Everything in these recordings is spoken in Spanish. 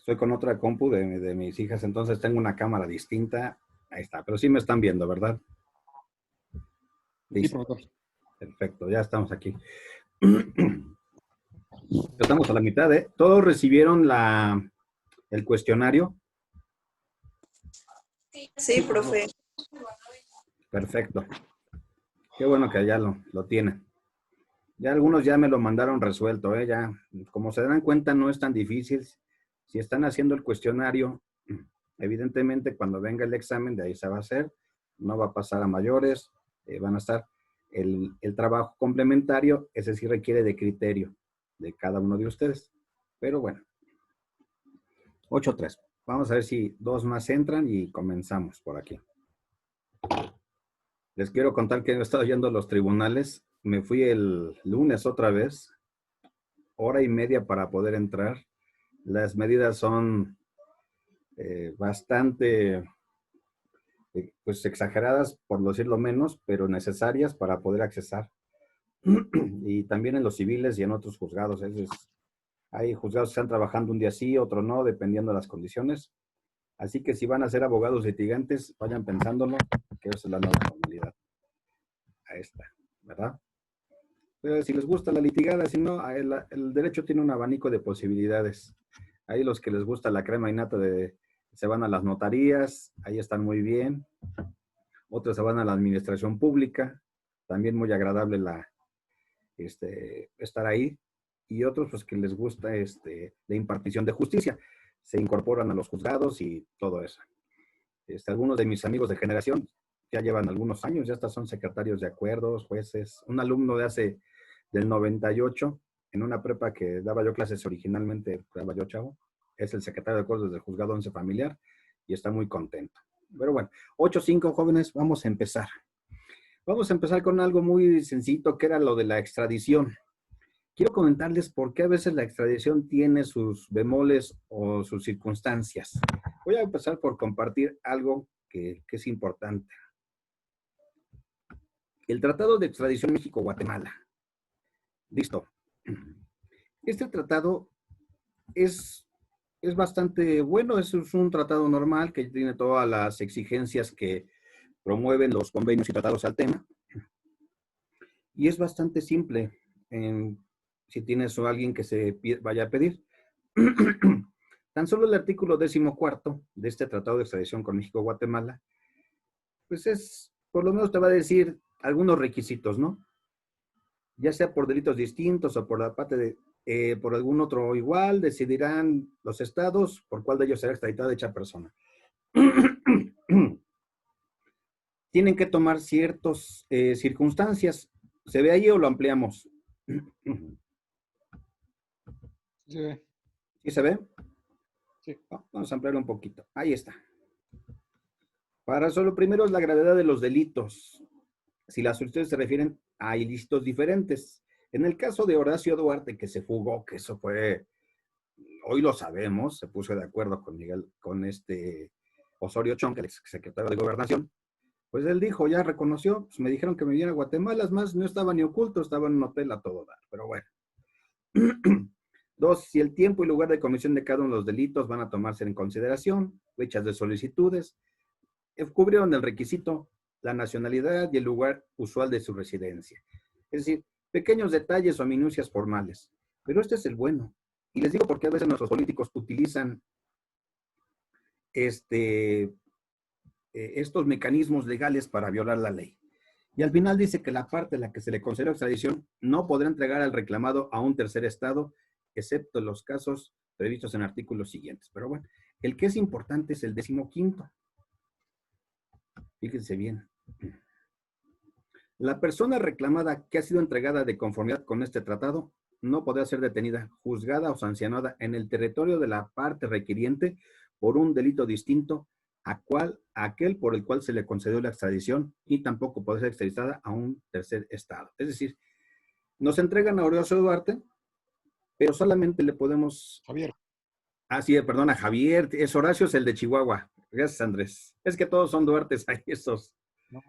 Estoy con otra compu de mis hijas, entonces tengo una cámara distinta. Ahí está, pero sí me están viendo, ¿verdad? Sí, Listo. profesor. Perfecto, ya estamos aquí. Estamos a la mitad, ¿eh? ¿Todos recibieron el cuestionario? Sí, profe. Perfecto. Qué bueno que ya lo tienen. Ya algunos ya me lo mandaron resuelto, ¿eh? Ya, como se dan cuenta, no es tan difícil. Si están haciendo el cuestionario, evidentemente cuando venga el examen, de ahí se va a hacer. No va a pasar a mayores. Van a estar el trabajo complementario, ese sí requiere de criterio de cada uno de ustedes. Pero bueno, 8-3. Vamos a ver si dos más entran y comenzamos por aquí. Les quiero contar que he estado yendo a los tribunales. Me fui el lunes otra vez, hora y media para poder entrar. Las medidas son bastante, pues exageradas, por decirlo menos, pero necesarias para poder accesar. Y también en los civiles y en otros juzgados. Hay juzgados que están trabajando un día sí, otro no, dependiendo de las condiciones. Así que si van a ser abogados litigantes, vayan pensándolo, que esa es la nueva normalidad. Ahí está, ¿verdad? Pero si les gusta la litigada, si no, el derecho tiene un abanico de posibilidades. Hay los que les gusta la crema innata se van a las notarías, ahí están muy bien. Otros se van a la administración pública, también muy agradable estar ahí. Y otros, pues, que les gusta la impartición de justicia. Se incorporan a los juzgados y todo eso. Algunos de mis amigos de generación ya llevan algunos años, ya hasta son secretarios de acuerdos, jueces. Un alumno del 98, en una prepa que daba yo clases originalmente, daba yo chavo, es el secretario de acuerdos del juzgado 11 familiar y está muy contento. Pero bueno, 8-5 jóvenes, vamos a empezar. Vamos a empezar con algo muy sencillo, que era lo de la extradición. Quiero comentarles por qué a veces la extradición tiene sus bemoles o sus circunstancias. Voy a empezar por compartir algo que es importante. El Tratado de Extradición México-Guatemala. Listo. Este tratado es bastante bueno, es un tratado normal que tiene todas las exigencias que promueven los convenios y tratados al tema. Y es bastante simple si tienes a alguien que se vaya a pedir. Tan solo el artículo 14 de este Tratado de Extradición con México-Guatemala, pues por lo menos te va a decir algunos requisitos, ¿no? Ya sea por delitos distintos o por la parte por algún otro igual, decidirán los estados por cuál de ellos será extraditada dicha persona. Tienen que tomar ciertas circunstancias. ¿Se ve ahí o lo ampliamos? Sí, se ve. ¿Sí se ve? Sí. Vamos a ampliarlo un poquito. Ahí está. Para eso, lo primero es la gravedad de los delitos. Si las solicitudes se refieren a ilícitos diferentes. En el caso de Horacio Duarte, que se fugó, que eso fue, hoy lo sabemos, se puso de acuerdo con Osorio Chong, el secretario de Gobernación, pues él dijo, ya reconoció, pues me dijeron que me viniera a Guatemala, es más, no estaba ni oculto, estaba en un hotel a todo dar, pero bueno. 2, si el tiempo y lugar de comisión de cada uno de los delitos van a tomarse en consideración, fechas de solicitudes, cubrieron el requisito, la nacionalidad y el lugar usual de su residencia. Es decir, pequeños detalles o minucias formales. Pero este es el bueno. Y les digo porque a veces nuestros políticos utilizan estos mecanismos legales para violar la ley. Y al final dice que la parte en la que se le considera extradición no podrá entregar al reclamado a un tercer estado, excepto en los casos previstos en artículos siguientes. Pero bueno, el que es importante es el 15º. Fíjense bien. La persona reclamada que ha sido entregada de conformidad con este tratado no podrá ser detenida, juzgada o sancionada en el territorio de la parte requiriente por un delito distinto a aquel por el cual se le concedió la extradición y tampoco podrá ser extraditada a un tercer estado. Es decir, nos entregan a Horacio Duarte, pero solamente le podemos... Javier. Ah, sí, perdona, Javier, es Horacio, es el de Chihuahua. Gracias, Andrés. Es que todos son Duartes ahí, esos. No,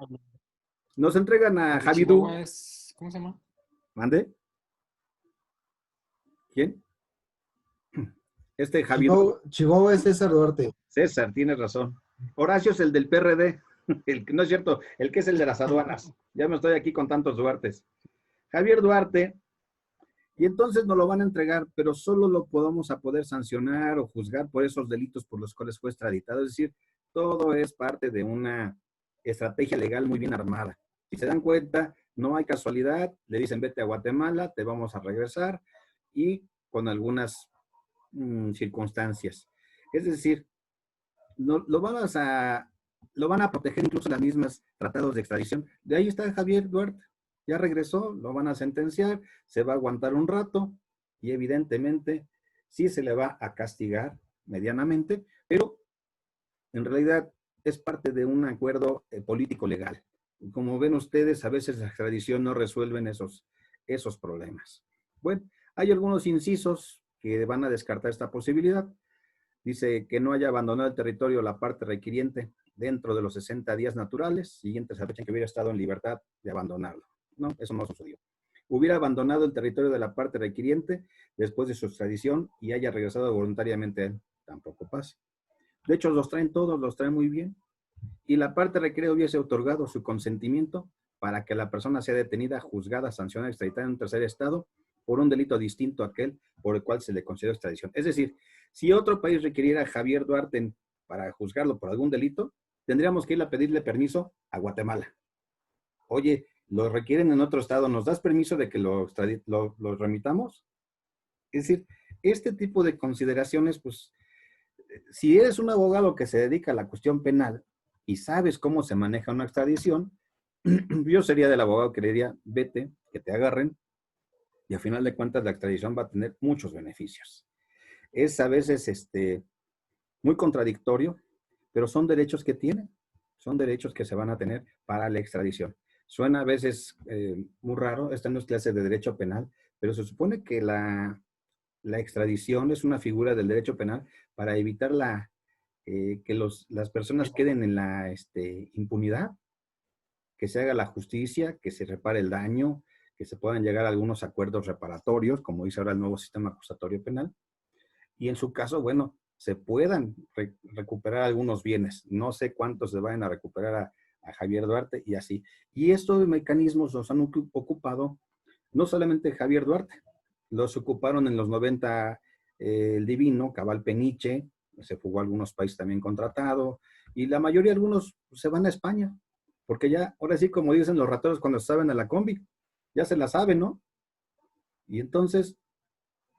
Nos entregan a Javi Du. Chihuahua es, ¿cómo se llama? ¿Mande? ¿Quién? Javier. Chihuahua es César Duarte. César, tienes razón. Horacio es el del PRD. No es cierto, el que es el de las aduanas. Ya me estoy aquí con tantos Duartes. Javier Duarte, y entonces nos lo van a entregar, pero solo lo podemos a poder sancionar o juzgar por esos delitos por los cuales fue extraditado. Es decir, todo es parte de una estrategia legal muy bien armada. Si se dan cuenta, no hay casualidad, le dicen vete a Guatemala, te vamos a regresar, y con algunas circunstancias. Es decir, no, lo van a proteger incluso las mismas tratados de extradición. De ahí está Javier Duarte, ya regresó, lo van a sentenciar, se va a aguantar un rato y evidentemente sí se le va a castigar medianamente, pero en realidad es parte de un acuerdo político legal. Como ven ustedes, a veces la extradición no resuelven esos problemas. Bueno, hay algunos incisos que van a descartar esta posibilidad. Dice que no haya abandonado el territorio la parte requiriente dentro de los 60 días naturales siguientes a la fecha en que hubiera estado en libertad de abandonarlo. No, eso no sucedió. Hubiera abandonado el territorio de la parte requiriente después de su extradición y haya regresado voluntariamente a él. Tampoco pasa. De hecho, los traen todos, los traen muy bien. Y la parte requerida hubiese otorgado su consentimiento para que la persona sea detenida, juzgada, sancionada, extraditada en un tercer estado por un delito distinto a aquel por el cual se le concedió extradición. Es decir, si otro país requiriera a Javier Duarte para juzgarlo por algún delito, tendríamos que ir a pedirle permiso a Guatemala. Oye, lo requieren en otro estado, ¿nos das permiso de que lo remitamos? Es decir, este tipo de consideraciones, pues, si eres un abogado que se dedica a la cuestión penal y sabes cómo se maneja una extradición, yo sería del abogado que le diría, vete, que te agarren, y a final de cuentas la extradición va a tener muchos beneficios. Es a veces muy contradictorio, pero son derechos que tienen, son derechos que se van a tener para la extradición. Suena a veces muy raro, esta no es clase de derecho penal, pero se supone que la extradición es una figura del derecho penal para evitar que las personas queden en la impunidad, que se haga la justicia, que se repare el daño, que se puedan llegar a algunos acuerdos reparatorios, como dice ahora el nuevo sistema acusatorio penal, y en su caso, bueno, se puedan recuperar algunos bienes. No sé cuántos se vayan a recuperar a Javier Duarte y así. Y estos mecanismos los han ocupado no solamente Javier Duarte, los ocuparon en los 90 el Divino, Cabal Peniche, se fugó a algunos países también contratado, y la mayoría, algunos se van a España, porque ya, ahora sí, como dicen los rateros cuando saben a la combi, ya se la saben, ¿no? Y entonces,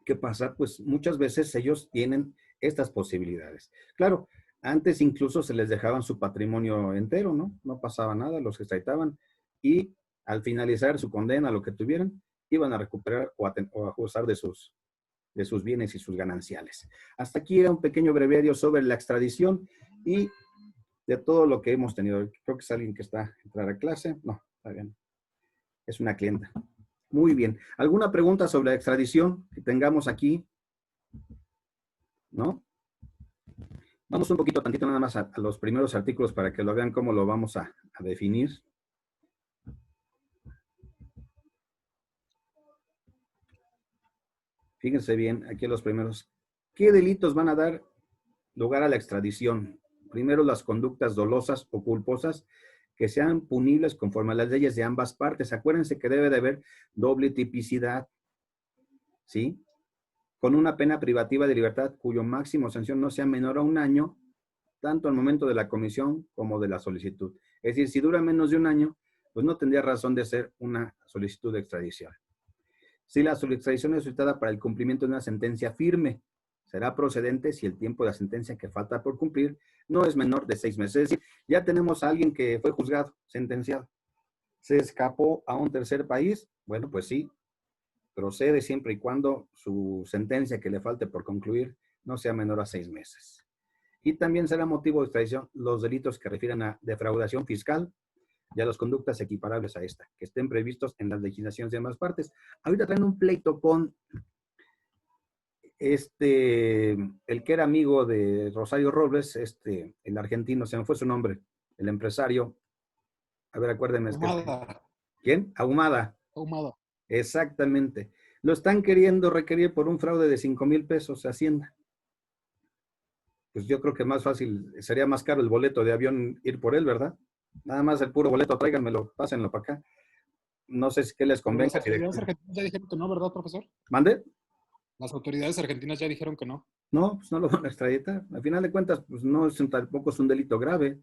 ¿qué pasa? Pues muchas veces ellos tienen estas posibilidades. Claro, antes incluso se les dejaban su patrimonio entero, ¿no? No pasaba nada, los extraditaban y al finalizar su condena, lo que tuvieran, iban a recuperar o a gozar de sus bienes y sus gananciales. Hasta aquí era un pequeño breviario sobre la extradición y de todo lo que hemos tenido. Creo que es alguien que está a entrar a clase. No, está bien. Es una clienta. Muy bien. ¿Alguna pregunta sobre la extradición que tengamos aquí? ¿No? Vamos un poquito, tantito nada más a los primeros artículos para que lo vean cómo lo vamos a definir. Fíjense bien, aquí los primeros. ¿Qué delitos van a dar lugar a la extradición? Primero, las conductas dolosas o culposas que sean punibles conforme a las leyes de ambas partes. Acuérdense que debe de haber doble tipicidad, ¿sí? Con una pena privativa de libertad cuyo máximo sanción no sea menor a 1 año, tanto al momento de la comisión como de la solicitud. Es decir, si dura menos de 1 año, pues no tendría razón de ser una solicitud de extradición. Si la extradición es solicitada para el cumplimiento de una sentencia firme, será procedente si el tiempo de la sentencia que falta por cumplir no es menor de 6 meses. Es decir, ya tenemos a alguien que fue juzgado, sentenciado. ¿Se escapó a un tercer país? Bueno, pues sí, procede siempre y cuando su sentencia que le falte por concluir no sea menor a 6 meses. Y también será motivo de extradición los delitos que refieran a defraudación fiscal y a las conductas equiparables a esta, que estén previstos en las legislaciones de ambas partes. Ahorita traen un pleito con el que era amigo de Rosario Robles, el argentino, se me fue su nombre, el empresario. A ver, acuérdenme. Ahumada. ¿Quién? Ahumada. Ahumada. Exactamente. Lo están queriendo requerir por un fraude de 5,000 pesos a Hacienda. pues yo creo que más fácil, sería más caro el boleto de avión ir por él, ¿verdad? Nada más el puro boleto, tráiganmelo, pásenlo para acá. No sé si qué les Pero las convenga. autoridades argentinas ya dijeron que no, ¿verdad, profesor? ¿Mande? Las autoridades argentinas ya dijeron que no. No, pues no lo van a extraditar. Al final de cuentas, pues no es tampoco es un delito grave.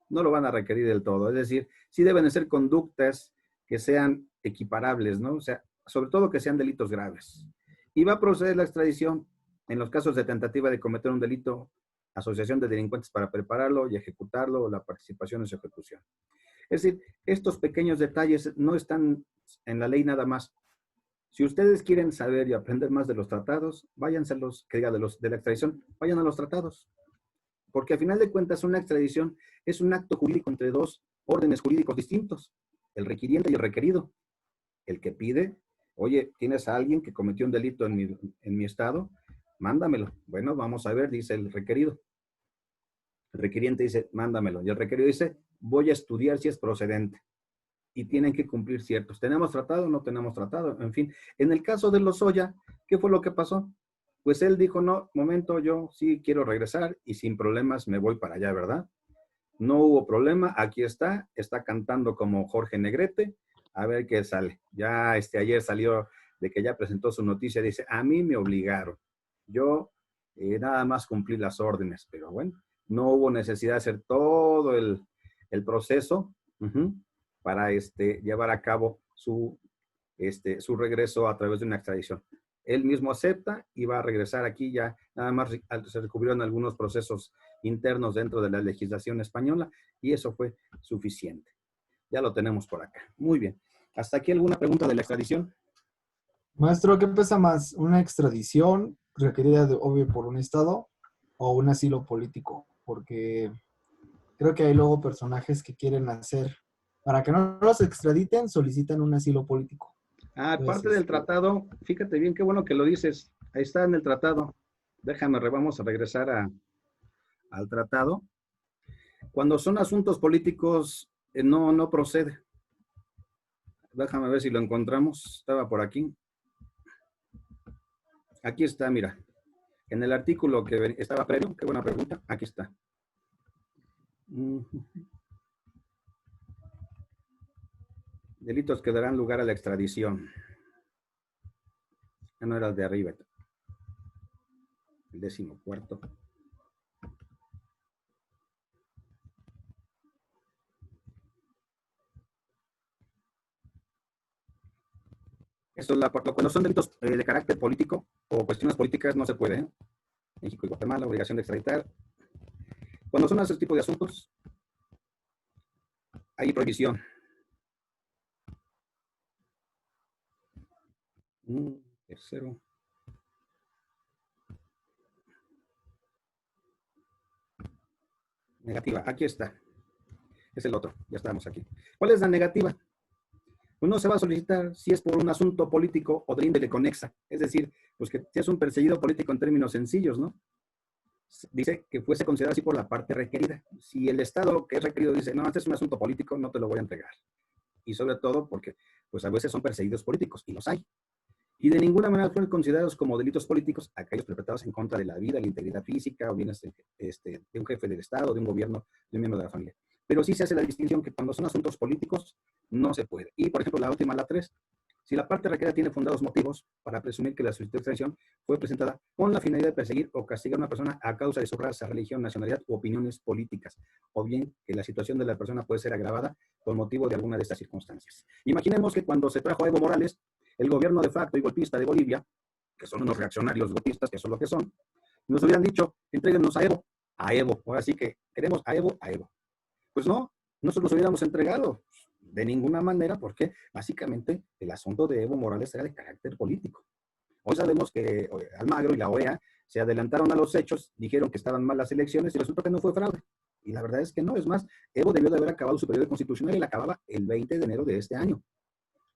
No lo van a requerir del todo. Es decir, sí deben de ser conductas que sean equiparables, ¿no? O sea, sobre todo que sean delitos graves. Y va a proceder la extradición en los casos de tentativa de cometer un delito, asociación de delincuentes para prepararlo y ejecutarlo o la participación en su ejecución. Es decir, estos pequeños detalles no están en la ley nada más. Si ustedes quieren saber y aprender más de los tratados, váyanse a los, que diga, de la extradición, vayan a los tratados. Porque al final de cuentas una extradición es un acto jurídico entre dos órdenes jurídicos distintos, el requiriente y el requerido. El que pide, oye, ¿tienes a alguien que cometió un delito en mi estado? Mándamelo. Bueno, vamos a ver, dice el requerido. El requiriente dice, mándamelo. Y el requerido dice, voy a estudiar si es procedente. Y tienen que cumplir ciertos. ¿Tenemos tratado o no tenemos tratado? En fin, en el caso de Lozoya, ¿qué fue lo que pasó? Pues él dijo, no, momento, yo sí quiero regresar y sin problemas me voy para allá, ¿verdad? No hubo problema, aquí está cantando como Jorge Negrete, a ver qué sale. Ya ayer salió de que ya presentó su noticia, dice, a mí me obligaron. Yo nada más cumplí las órdenes, pero bueno, no hubo necesidad de hacer todo el proceso para llevar a cabo su regreso a través de una extradición. Él mismo acepta y va a regresar aquí ya, nada más se descubrieron algunos procesos internos dentro de la legislación española y eso fue suficiente. Ya lo tenemos por acá. Muy bien. ¿Hasta aquí alguna pregunta de la extradición? Maestro, ¿qué pesa más? ¿Una extradición requerida, obvio, por un estado o un asilo político? Porque creo que hay luego personajes que quieren hacer, para que no los extraditen, solicitan un asilo político. Parte del tratado, fíjate bien, qué bueno que lo dices. Ahí está en el tratado. Déjame, vamos a regresar al tratado. Cuando son asuntos políticos, no procede. Déjame ver si lo encontramos. Estaba por aquí. Aquí está, mira. En el artículo que estaba previo, qué buena pregunta. Aquí está. Delitos que darán lugar a la extradición. Ya no era el de arriba. El 14º. Esto es cuando son delitos de carácter político o cuestiones políticas no se puede. México y Guatemala, obligación de extraditar. Cuando son ese tipo de asuntos, hay prohibición. Tercero. Negativa, aquí está. Es el otro, ya estamos aquí. ¿Cuál es la negativa? Pues no se va a solicitar si es por un asunto político o de índole conexa. Es decir, pues que si es un perseguido político en términos sencillos, ¿no? Dice que fuese considerado así por la parte requerida. Si el Estado que es requerido dice, no, este es un asunto político, no te lo voy a entregar. Y sobre todo porque, pues a veces son perseguidos políticos, y los hay. Y de ninguna manera fueron considerados como delitos políticos aquellos perpetrados en contra de la vida, la integridad física o bien de un jefe del Estado, de un gobierno, de un miembro de la familia. Pero sí se hace la distinción que cuando son asuntos políticos no se puede. Y, por ejemplo, la última, la 3, si la parte requerida tiene fundados motivos para presumir que la solicitud de extradición fue presentada con la finalidad de perseguir o castigar a una persona a causa de su raza, religión, nacionalidad u opiniones políticas, o bien que la situación de la persona puede ser agravada por motivo de alguna de estas circunstancias. Imaginemos que cuando se trajo a Evo Morales, el gobierno de facto y golpista de Bolivia, que son unos reaccionarios golpistas, que son lo que son, nos hubieran dicho, entréguenos a Evo, ahora sí que queremos a Evo. Pues no, no se los hubiéramos entregado de ninguna manera, porque básicamente el asunto de Evo Morales era de carácter político. Hoy sabemos que Almagro y la OEA se adelantaron a los hechos, dijeron que estaban mal las elecciones y resultó que no fue fraude. Y la verdad es que no, es más, Evo debió de haber acabado su periodo constitucional y la acababa el 20 de enero de este año.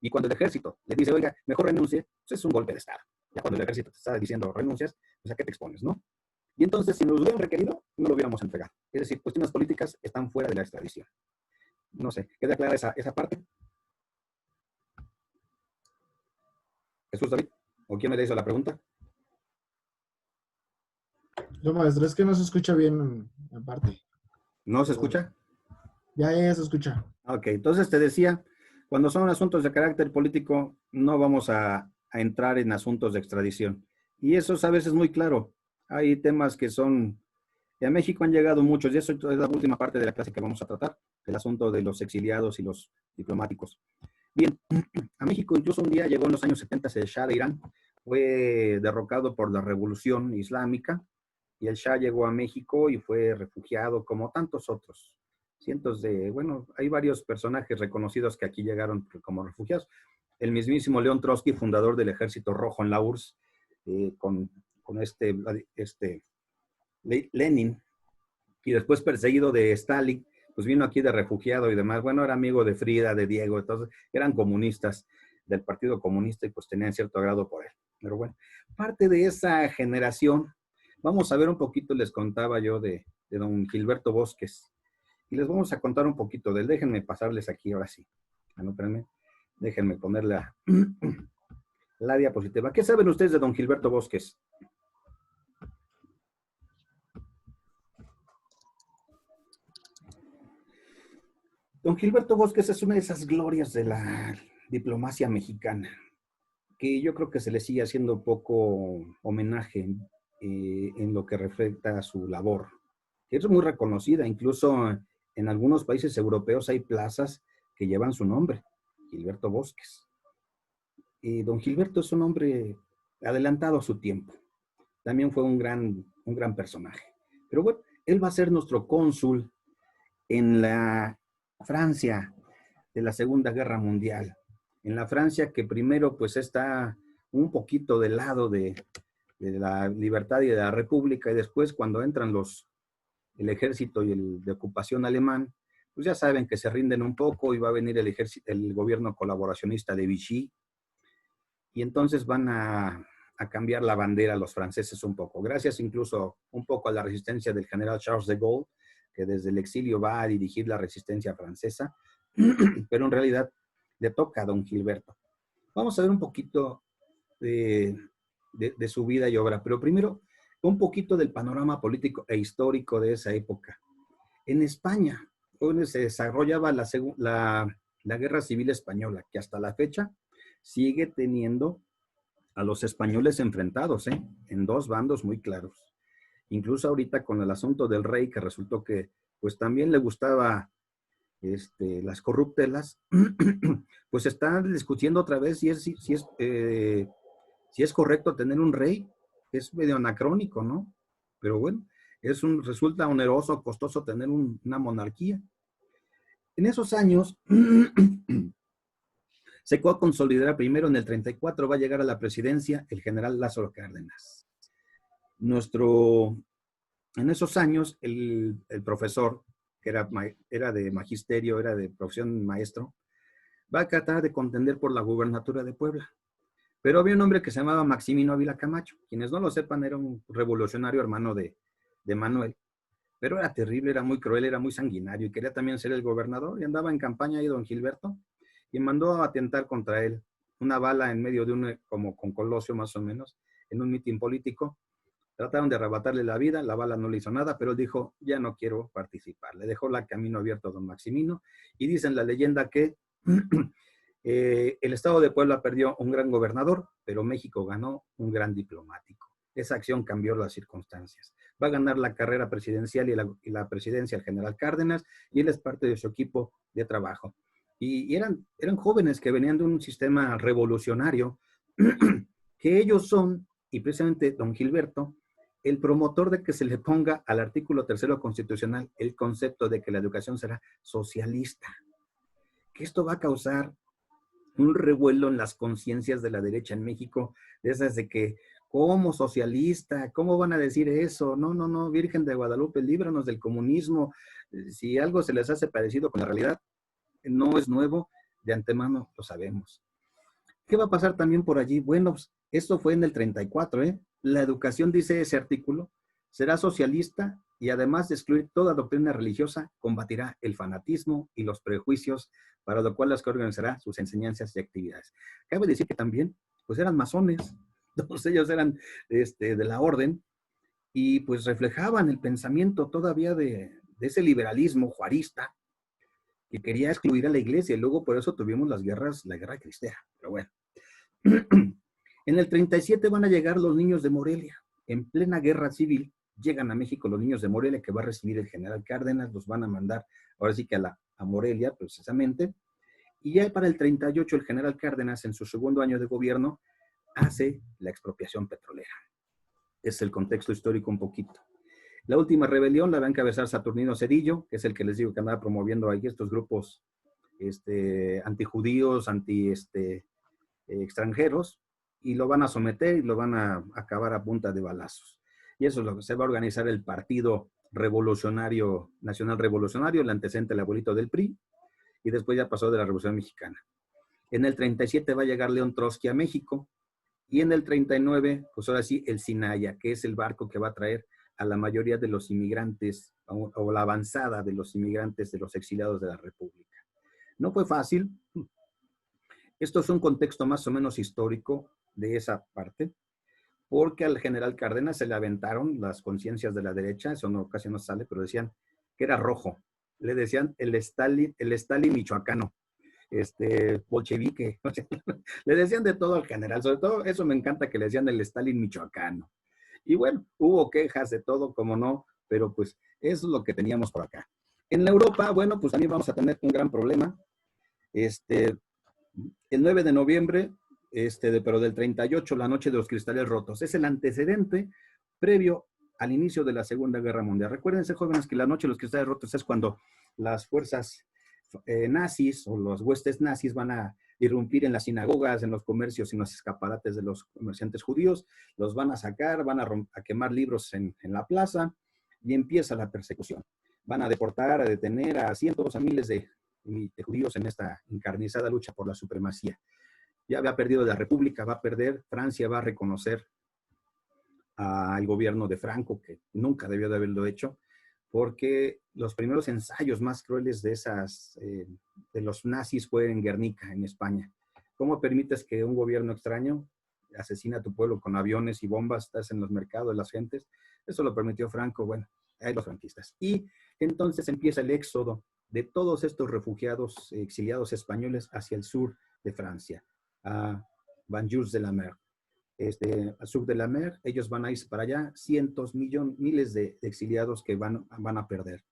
Y cuando el ejército le dice, oiga, mejor renuncie, pues es un golpe de Estado. Ya cuando el ejército te está diciendo renuncias, pues a qué te expones, ¿no? Y entonces, si nos lo hubieran requerido, no lo hubiéramos entregado. Es decir, cuestiones políticas están fuera de la extradición. No sé, ¿queda clara esa parte? ¿Jesús David? ¿O quién me le hizo la pregunta? No, maestro, es que no se escucha bien en parte. ¿No se escucha? Ya se escucha. Ok, entonces te decía, cuando son asuntos de carácter político, no vamos a entrar en asuntos de extradición. Y eso es a veces muy claro. Hay temas que son, a México han llegado muchos, y eso es la última parte de la clase que vamos a tratar, el asunto de los exiliados y los diplomáticos. Bien, a México incluso un día llegó en los años 70 el Shah de Irán, fue derrocado por la revolución islámica, y el Shah llegó a México y fue refugiado como tantos otros. Cientos de, bueno, hay varios personajes reconocidos que aquí llegaron como refugiados. El mismísimo León Trotsky, fundador del Ejército Rojo en la URSS, con Lenin, y después perseguido de Stalin, pues vino aquí de refugiado y demás. Bueno, era amigo de Frida, de Diego, entonces eran comunistas del Partido Comunista y pues tenían cierto agrado por él. Pero bueno, parte de esa generación, vamos a ver un poquito, les contaba yo de don Gilberto Bosques, y les vamos a contar un poquito de él. Déjenme pasarles aquí ahora sí. Ah, no, espérenme. Déjenme poner la diapositiva. ¿Qué saben ustedes de don Gilberto Bosques? Don Gilberto Bosques es una de esas glorias de la diplomacia mexicana, que yo creo que se le sigue haciendo poco homenaje en lo que respecta a su labor. Es muy reconocida, incluso en algunos países europeos hay plazas que llevan su nombre, Gilberto Bosques. Don Gilberto es un hombre adelantado a su tiempo. También fue un gran personaje. Pero bueno, él va a ser nuestro cónsul en la Francia de la Segunda Guerra Mundial. En la Francia que primero pues está un poquito del lado de la libertad y de la república, y después cuando entran el ejército y el de ocupación alemán, pues ya saben que se rinden un poco y va a venir el gobierno colaboracionista de Vichy, y entonces van a cambiar la bandera a los franceses un poco, gracias incluso un poco a la resistencia del general Charles de Gaulle, que desde el exilio va a dirigir la resistencia francesa, pero en realidad le toca a don Gilberto. Vamos a ver un poquito de su vida y obra, pero primero un poquito del panorama político e histórico de esa época. En España, donde se desarrollaba la Guerra Civil Española, que hasta la fecha sigue teniendo a los españoles enfrentados, en dos bandos muy claros. Incluso ahorita con el asunto del rey, que resultó que pues también le gustaba las corruptelas, pues están discutiendo otra vez si es correcto tener un rey. Es medio anacrónico, ¿no? Pero bueno, resulta oneroso, costoso tener una monarquía. En esos años se va a consolidar primero en el 34, va a llegar a la presidencia el general Lázaro Cárdenas. En esos años, el profesor, que era de magisterio, era de profesión maestro, va a tratar de contender por la gubernatura de Puebla. Pero había un hombre que se llamaba Maximino Ávila Camacho. Quienes no lo sepan, era un revolucionario hermano de Manuel. Pero era terrible, era muy cruel, era muy sanguinario y quería también ser el gobernador. Y andaba en campaña ahí don Gilberto y mandó a atentar contra él una bala en medio de como con Colosio más o menos, en un mitin político. Trataron de arrebatarle la vida, la bala no le hizo nada, pero él dijo, ya no quiero participar. Le dejó el camino abierto a don Maximino y dicen la leyenda que el estado de Puebla perdió un gran gobernador, pero México ganó un gran diplomático. Esa acción cambió las circunstancias. Va a ganar la carrera presidencial y la presidencia el general Cárdenas, y él es parte de su equipo de trabajo. Y eran jóvenes que venían de un sistema revolucionario, que ellos son, y precisamente don Gilberto, el promotor de que se le ponga al artículo 3º constitucional el concepto de que la educación será socialista. Que esto va a causar un revuelo en las conciencias de la derecha en México, de esas de que, ¿cómo socialista? ¿Cómo van a decir eso? No, no, no, Virgen de Guadalupe, líbranos del comunismo. Si algo se les hace parecido con la realidad, no es nuevo, de antemano lo sabemos. ¿Qué va a pasar también por allí? Bueno, pues, esto fue en el 34, ¿eh? La educación, dice ese artículo, será socialista y además de excluir toda doctrina religiosa, combatirá el fanatismo y los prejuicios, para lo cual las que organizará sus enseñanzas y actividades. Cabe decir que también, pues eran masones, todos ellos eran de la orden, y pues reflejaban el pensamiento todavía de ese liberalismo juarista que quería excluir a la iglesia, y luego por eso tuvimos las guerras, la guerra cristera, pero bueno. En el 37 van a llegar los niños de Morelia, en plena guerra civil, llegan a México los niños de Morelia que va a recibir el general Cárdenas, los van a mandar ahora sí que a Morelia precisamente, y ya para el 38 el general Cárdenas en su segundo año de gobierno hace la expropiación petrolera. Es el contexto histórico un poquito. La última rebelión la va a encabezar Saturnino Cedillo, que es el que les digo que andaba promoviendo ahí estos grupos antijudíos, extranjeros, y lo van a someter y lo van a acabar a punta de balazos. Y eso es lo que se va a organizar el Partido Revolucionario, Nacional Revolucionario, el antecedente, el abuelito del PRI, y después ya pasó de la Revolución Mexicana. En el 37 va a llegar León Trotsky a México, y en el 39, pues ahora sí, el Sinaya, que es el barco que va a traer a la mayoría de los inmigrantes, o la avanzada de los inmigrantes de los exiliados de la República. No fue fácil. Esto es un contexto más o menos histórico de esa parte, porque al general Cárdenas se le aventaron las conciencias de la derecha, eso no, casi no sale, pero decían que era rojo. Le decían el Stalin michoacano, bolchevique. O sea, le decían de todo al general, sobre todo eso me encanta que le decían el Stalin michoacano. Y bueno, hubo quejas de todo, como no, pero pues eso es lo que teníamos por acá. En la Europa, bueno, pues también vamos a tener un gran problema. El 9 de noviembre, pero del 38, la noche de los cristales rotos. Es el antecedente previo al inicio de la Segunda Guerra Mundial. Recuérdense, jóvenes, que la noche de los cristales rotos es cuando las fuerzas nazis o los huestes nazis van a irrumpir en las sinagogas, en los comercios, en los escaparates de los comerciantes judíos, los van a sacar, van a quemar libros en la plaza y empieza la persecución. Van a deportar, a detener a cientos, a miles de judíos en esta encarnizada lucha por la supremacía. Ya había perdido la República, va a perder, Francia va a reconocer al gobierno de Franco, que nunca debió de haberlo hecho, porque los primeros ensayos más crueles de los nazis fue en Guernica, en España. ¿Cómo permites que un gobierno extraño asesina a tu pueblo con aviones y bombas, estás en los mercados, las gentes? Eso lo permitió Franco, bueno, ahí los franquistas. Y entonces empieza el éxodo de todos estos refugiados, exiliados españoles hacia el sur de Francia, a Banjul de la Mer. Al sur de la Mer, ellos van a ir para allá, cientos, miles de exiliados que van a perder.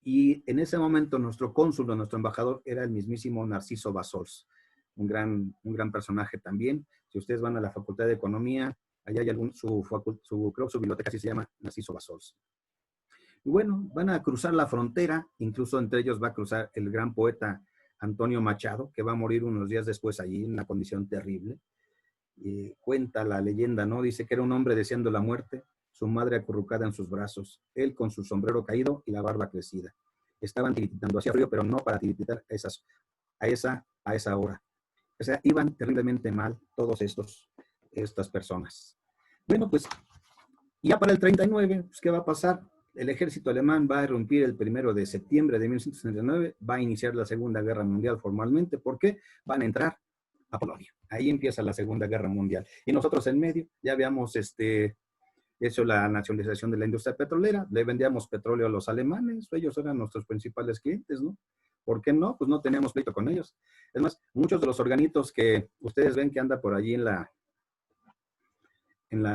Y en ese momento nuestro cónsul, nuestro embajador, era el mismísimo Narciso Bassols, un gran personaje también. Si ustedes van a la Facultad de Economía, allá hay creo su biblioteca así se llama, Narciso Bassols. Y bueno, van a cruzar la frontera, incluso entre ellos va a cruzar el gran poeta Antonio Machado, que va a morir unos días después allí en una condición terrible. Cuenta la leyenda, ¿no? Dice que era un hombre deseando la muerte, su madre acurrucada en sus brazos, él con su sombrero caído y la barba crecida. Estaban tiritando, hacía frío, pero no para tiritar a esa hora. O sea, iban terriblemente mal todos estas personas. Bueno, pues ya para el 39, pues, ¿qué va a pasar? El ejército alemán va a irrumpir el 1 de septiembre de 1939, va a iniciar la Segunda Guerra Mundial formalmente, porque van a entrar a Polonia. Ahí empieza la Segunda Guerra Mundial. Y nosotros en medio ya habíamos hecho la nacionalización de la industria petrolera, le vendíamos petróleo a los alemanes, ellos eran nuestros principales clientes, ¿no? ¿Por qué no? Pues no teníamos pleito con ellos. Es más, muchos de los organitos que ustedes ven que anda por allí en la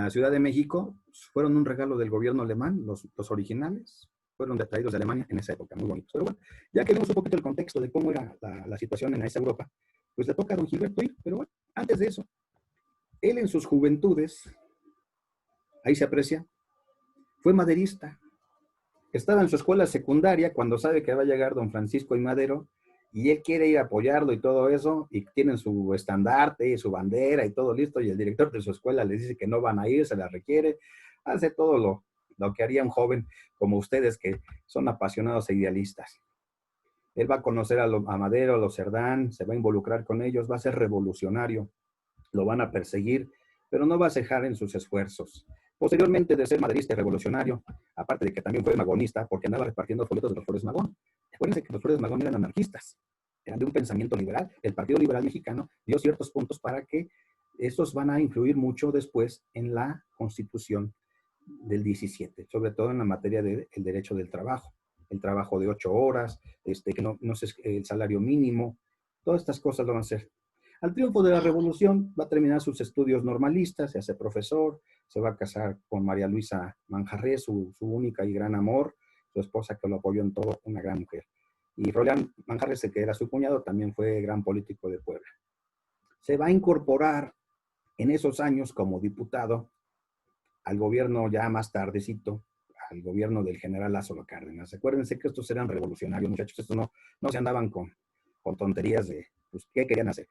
Ciudad de México, fueron un regalo del gobierno alemán, los originales, fueron traídos de Alemania en esa época, muy bonitos. Pero bueno, ya que vemos un poquito el contexto de cómo era la situación en esa Europa, pues le toca a don Gilberto ir, pero bueno, antes de eso, él en sus juventudes, ahí se aprecia, fue maderista. Estaba en su escuela secundaria cuando sabe que va a llegar don Francisco I. Madero y él quiere ir a apoyarlo y todo eso, y tienen su estandarte y su bandera y todo listo, y el director de su escuela les dice que no van a ir, se la requiere, hace todo lo que haría un joven como ustedes que son apasionados e idealistas. Él va a conocer a Madero, a los Cerdán, se va a involucrar con ellos, va a ser revolucionario, lo van a perseguir, pero no va a cejar en sus esfuerzos. Posteriormente de ser maderista y revolucionario, aparte de que también fue magonista, porque andaba repartiendo folletos de los Flores Magón. Acuérdense que los Flores Magón eran anarquistas, eran de un pensamiento liberal. El Partido Liberal Mexicano dio ciertos puntos para que estos van a influir mucho después en la Constitución del 17, sobre todo en la materia del derecho del trabajo, el trabajo de 8 horas, que no es el salario mínimo, todas estas cosas lo van a hacer. Al triunfo de la revolución va a terminar sus estudios normalistas, se hace profesor, se va a casar con María Luisa Manjarrés, su única y gran amor, su esposa que lo apoyó en todo, una gran mujer. Y Roldán Manjarrés, que era su cuñado, también fue gran político de Puebla. Se va a incorporar en esos años como diputado al gobierno ya más tardecito, al gobierno del general Lázaro Cárdenas. Acuérdense que estos eran revolucionarios, muchachos, estos no se andaban con tonterías de pues, qué querían hacer.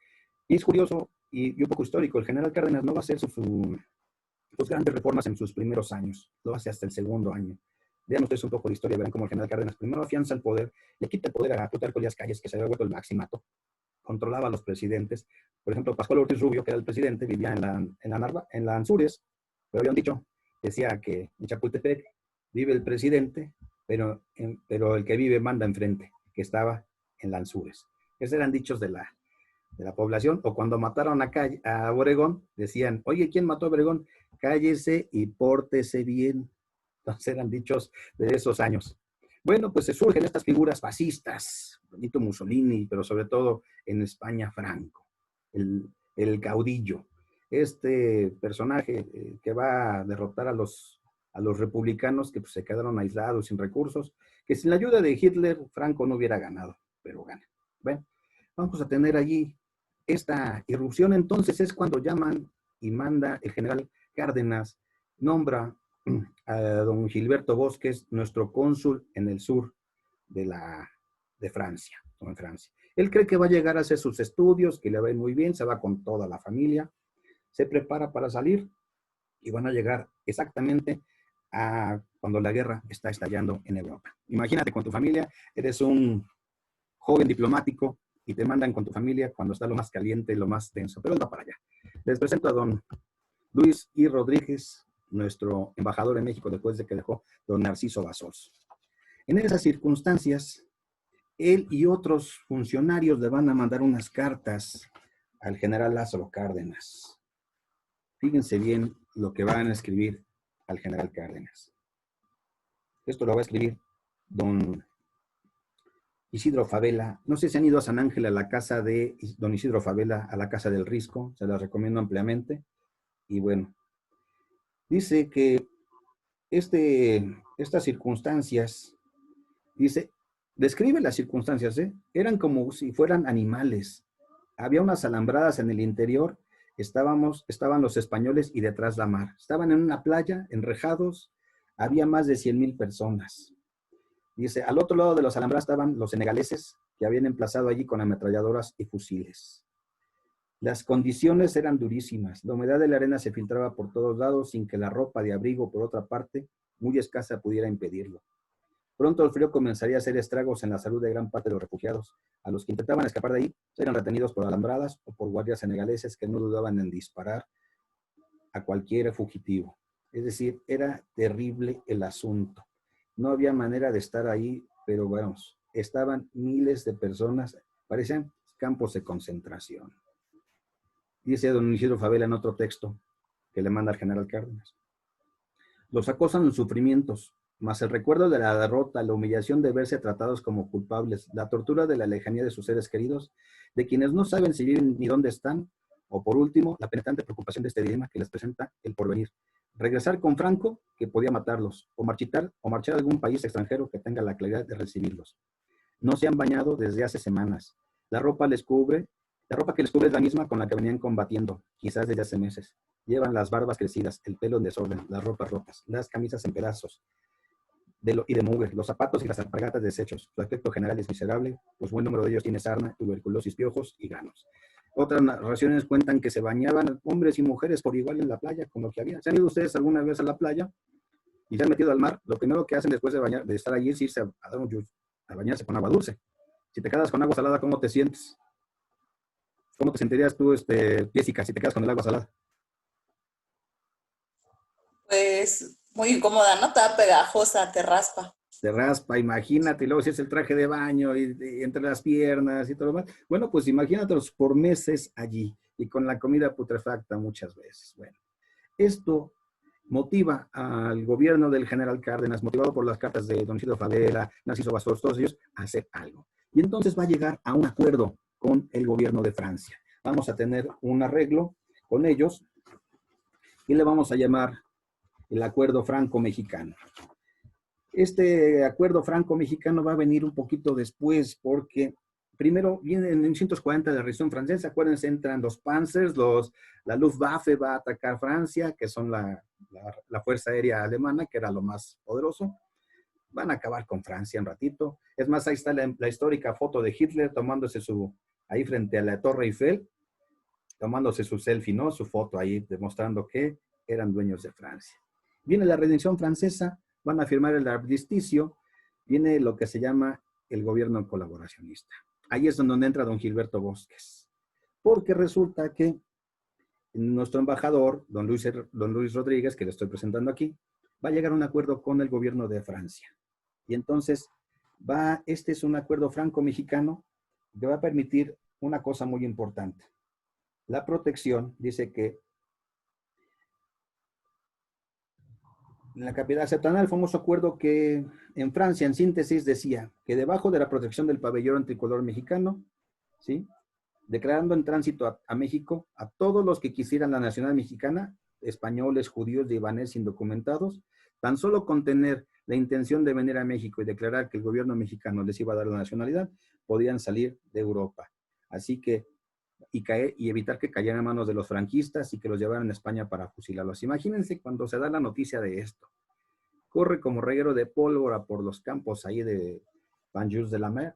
Y es curioso y un poco histórico, el general Cárdenas no va a hacer sus grandes reformas en sus primeros años, lo hace hasta el segundo año. Vean ustedes un poco de historia, verán cómo el general Cárdenas primero afianza el poder, le quita el poder a Plutarco Elías Calles, que se había vuelto el maximato, controlaba a los presidentes. Por ejemplo, Pascual Ortiz Rubio, que era el presidente, vivía en la Anzures, pero habían dicho, decía que en Chapultepec vive el presidente, pero el que vive manda enfrente, que estaba en la Anzures. Esos eran dichos de la población, o cuando mataron a Obregón, decían, oye, ¿quién mató a Obregón? Cállese y pórtese bien. Entonces eran dichos de esos años. Bueno, pues se surgen estas figuras fascistas, Benito Mussolini, pero sobre todo en España Franco, el caudillo. Este personaje que va a derrotar a los republicanos que pues, se quedaron aislados, sin recursos, que sin la ayuda de Hitler, Franco no hubiera ganado, pero gana. Bueno, vamos a tener allí esta irrupción. Entonces es cuando llaman y manda el general Cárdenas, nombra a don Gilberto Bosques, nuestro cónsul en el sur de Francia, en Francia. Él cree que va a llegar a hacer sus estudios, que le va a ir muy bien, se va con toda la familia, se prepara para salir y van a llegar exactamente a cuando la guerra está estallando en Europa. Imagínate con tu familia, eres un joven diplomático y te mandan con tu familia cuando está lo más caliente, lo más tenso, pero él va para allá. Les presento a don Luis I. Rodríguez, nuestro embajador en México después de que dejó don Narciso Bassols. En esas circunstancias, él y otros funcionarios le van a mandar unas cartas al general Lázaro Cárdenas. Fíjense bien lo que van a escribir al general Cárdenas. Esto lo va a escribir don Isidro Favela. No sé si han ido a San Ángel a la casa de don Isidro Favela, a la casa del Risco, se las recomiendo ampliamente. Y bueno, dice que estas circunstancias, describe las circunstancias, eran como si fueran animales. Había unas alambradas en el interior, estaban los españoles y detrás la mar. Estaban en una playa, enrejados, había más de 100,000 personas. Dice, al otro lado de los alambradas estaban los senegaleses que habían emplazado allí con ametralladoras y fusiles. Las condiciones eran durísimas. La humedad de la arena se filtraba por todos lados sin que la ropa de abrigo, por otra parte, muy escasa, pudiera impedirlo. Pronto el frío comenzaría a hacer estragos en la salud de gran parte de los refugiados. A los que intentaban escapar de ahí eran retenidos por alambradas o por guardias senegaleses que no dudaban en disparar a cualquier fugitivo. Es decir, era terrible el asunto. No había manera de estar ahí, pero bueno, estaban miles de personas, parecían campos de concentración. Dice don Isidro Favela en otro texto que le manda al general Cárdenas. Los acosan los sufrimientos, mas el recuerdo de la derrota, la humillación de verse tratados como culpables, la tortura de la lejanía de sus seres queridos, de quienes no saben si viven ni dónde están, o por último, la penetrante preocupación de este dilema que les presenta el porvenir. Regresar con Franco, que podía matarlos, o marchar a algún país extranjero que tenga la claridad de recibirlos. No se han bañado desde hace semanas. La ropa que les cubre es la misma con la que venían combatiendo, quizás desde hace meses. Llevan las barbas crecidas, el pelo en desorden, las ropas rotas, las camisas en pedazos y de mugre, los zapatos y las alpargatas deshechos. Su aspecto general es miserable, pues buen número de ellos tiene sarna, tuberculosis, piojos y granos. Otras narraciones cuentan que se bañaban hombres y mujeres por igual en la playa con lo que había. ¿Se han ido ustedes alguna vez a la playa y se han metido al mar? Lo primero que hacen después de estar allí es irse a bañarse con agua dulce. Si te quedas con agua salada, ¿cómo te sientes? ¿Cómo te sentirías tú, Jessica, si te quedas con el agua salada? Pues muy incómoda, ¿no? Toda pegajosa, te raspa. Te raspa, imagínate, y luego si es el traje de baño y entre las piernas y todo lo demás. Bueno, pues imagínatelos por meses allí y con la comida putrefacta muchas veces. Bueno, esto motiva al gobierno del general Cárdenas, motivado por las cartas de don Isidro Fabela, Narciso Bastos, todos ellos, a hacer algo. Y entonces va a llegar a un acuerdo con el gobierno de Francia. Vamos a tener un arreglo con ellos y le vamos a llamar el Acuerdo Franco-Mexicano. Este Acuerdo Franco-Mexicano va a venir un poquito después porque primero viene en 1940 la Revolución Francesa, acuérdense, entran los Panzers, la Luftwaffe va a atacar Francia, que son la Fuerza Aérea Alemana, que era lo más poderoso. Van a acabar con Francia un ratito. Es más, ahí está la histórica foto de Hitler tomándose ahí frente a la Torre Eiffel, tomándose su selfie, ¿no? Su foto ahí demostrando que eran dueños de Francia. Viene la Redención Francesa, van a firmar el armisticio, viene lo que se llama el gobierno colaboracionista. Ahí es donde entra don Gilberto Bosques, porque resulta que nuestro embajador, don Luis Rodríguez, que le estoy presentando aquí, va a llegar a un acuerdo con el gobierno de Francia. Y entonces, este es un acuerdo franco-mexicano que va a permitir una cosa muy importante. La protección dice que en la capital aceptará el famoso acuerdo que en Francia, en síntesis, decía que debajo de la protección del pabellón tricolor mexicano, ¿sí?, declarando en tránsito a México a todos los que quisieran la nacionalidad mexicana, españoles, judíos, libaneses, indocumentados, tan solo con tener la intención de venir a México y declarar que el gobierno mexicano les iba a dar la nacionalidad, podían salir de Europa. Así que, y evitar que cayeran en manos de los franquistas y que los llevaran a España para fusilarlos. Imagínense cuando se da la noticia de esto. Corre como reguero de pólvora por los campos ahí de Banjul de la Mer.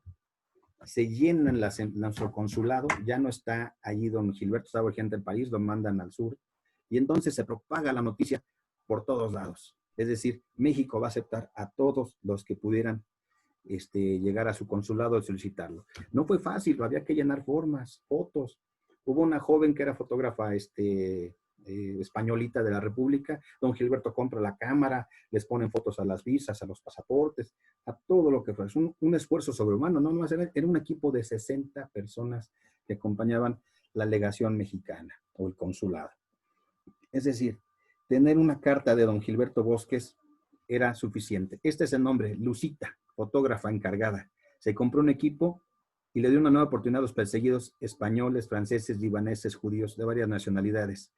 Se llenan nuestro consulado, ya no está allí don Gilberto, estaba urgente en París, lo mandan al sur. Y entonces se propaga la noticia por todos lados. Es decir, México va a aceptar a todos los que pudieran llegar a su consulado y solicitarlo. No fue fácil, había que llenar formas, fotos. Hubo una joven que era fotógrafa españolita de la República, don Gilberto compra la cámara, les ponen fotos a las visas, a los pasaportes, a todo lo que fue. Es un esfuerzo sobrehumano, no, era un equipo de 60 personas que acompañaban la legación mexicana o el consulado. Es decir, tener una carta de don Gilberto Bosques era suficiente. Este es el nombre, Lucita, fotógrafa encargada. Se compró un equipo y le dio una nueva oportunidad a los perseguidos españoles, franceses, libaneses, judíos, de varias nacionalidades.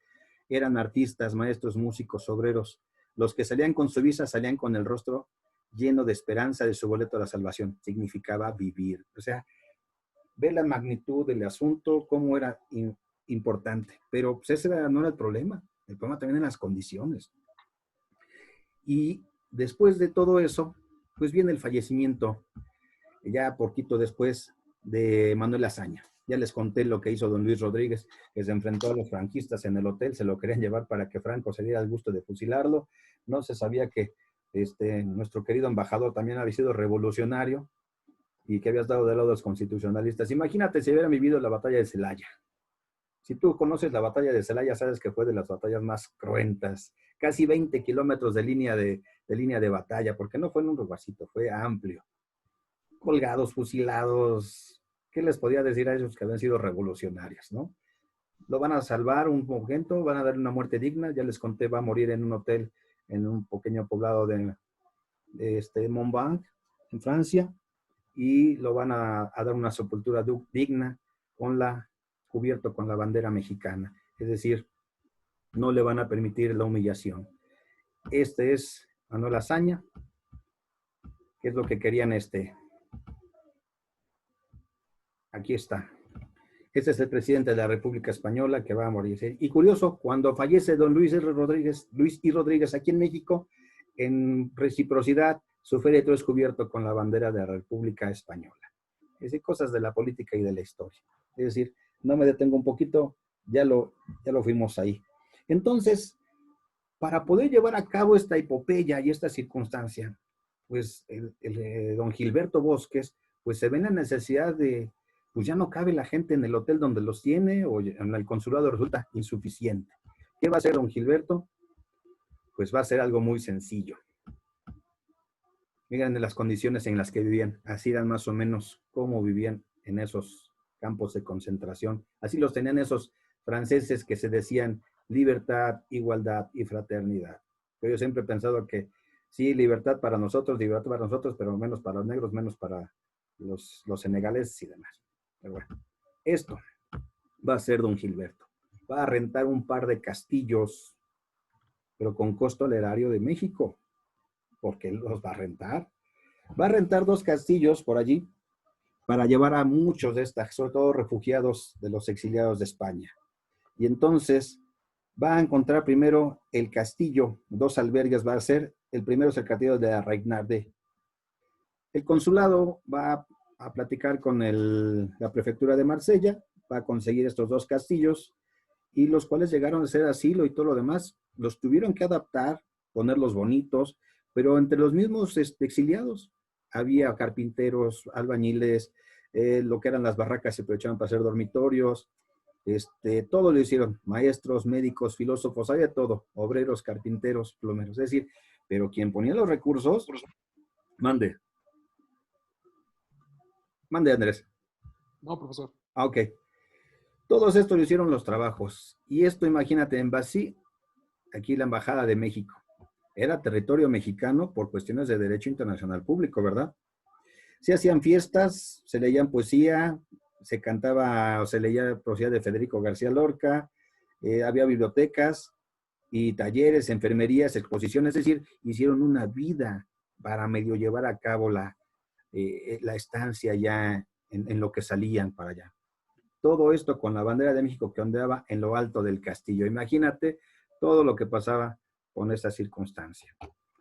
Eran artistas, maestros, músicos, obreros. Los que salían con su visa salían con el rostro lleno de esperanza de su boleto a la salvación. Significaba vivir. O sea, ve la magnitud del asunto, cómo era importante. Pero pues ese no era el problema. El problema también en las condiciones. Y después de todo eso, pues viene el fallecimiento, ya poquito después, de Manuel Azaña. Ya les conté lo que hizo don Luis Rodríguez, que se enfrentó a los franquistas en el hotel, se lo querían llevar para que Franco se diera el gusto de fusilarlo. No se sabía que nuestro querido embajador también había sido revolucionario y que había estado del lado de los constitucionalistas. Imagínate si hubiera vivido la batalla de Celaya. Si tú conoces la batalla de Celaya, sabes que fue de las batallas más cruentas. Casi 20 kilómetros de línea de batalla, porque no fue en un lugarcito, fue amplio. Colgados, fusilados. ¿Qué les podía decir a ellos que habían sido revolucionarios, no? Lo van a salvar un momento, van a darle una muerte digna. Ya les conté, va a morir en un hotel, en un pequeño poblado de Montblanc, en Francia, y lo van a dar una sepultura digna cubierto con la bandera mexicana. Es decir, no le van a permitir la humillación. Este es Manuel Azaña, que es lo que querían Aquí está. Este es el presidente de la República Española que va a morir. Y curioso, cuando fallece don Luis I. Rodríguez aquí en México, en reciprocidad, su féretro es cubierto con la bandera de la República Española. Es decir, cosas de la política y de la historia. Es decir, no me detengo un poquito, ya lo fuimos ahí. Entonces, para poder llevar a cabo esta epopeya y esta circunstancia, pues don Gilberto Bosques, pues se ve en la necesidad de, pues ya no cabe la gente en el hotel donde los tiene, o en el consulado resulta insuficiente. ¿Qué va a hacer don Gilberto? Pues va a ser algo muy sencillo. Miren las condiciones en las que vivían, así eran más o menos cómo vivían en esos campos de concentración. Así los tenían esos franceses que se decían libertad, igualdad y fraternidad. Yo siempre he pensado que sí, libertad para nosotros, pero menos para los negros, menos para los senegaleses y demás. Pero bueno, esto va a ser don Gilberto. Va a rentar un par de castillos, pero con costo al erario de México, porque él los va a rentar. Va a rentar 2 castillos por allí para llevar a muchos de estas, sobre todo refugiados de los exiliados de España. Y entonces va a encontrar primero el castillo, 2 albergues va a ser. El primero es el castillo de la Reynarde. El consulado va a platicar con la prefectura de Marsella, va a conseguir estos 2 castillos, y los cuales llegaron a ser asilo y todo lo demás. Los tuvieron que adaptar, ponerlos bonitos, pero entre los mismos exiliados había carpinteros, albañiles, lo que eran las barracas se aprovechaban para hacer dormitorios, todo lo hicieron, maestros, médicos, filósofos, había todo, obreros, carpinteros, plomeros, es decir, pero quien ponía los recursos, mande Andrés. No, profesor. Ah, ok. Todos estos lo hicieron los trabajos, y esto imagínate, en Basí, aquí la Embajada de México, era territorio mexicano por cuestiones de derecho internacional público, ¿verdad? Se hacían fiestas, se leían poesía, se cantaba o se leía poesía de Federico García Lorca, había bibliotecas y talleres, enfermerías, exposiciones, es decir, hicieron una vida para medio llevar a cabo la estancia ya en lo que salían para allá. Todo esto con la bandera de México que ondeaba en lo alto del castillo. Imagínate todo lo que pasaba con esta circunstancia.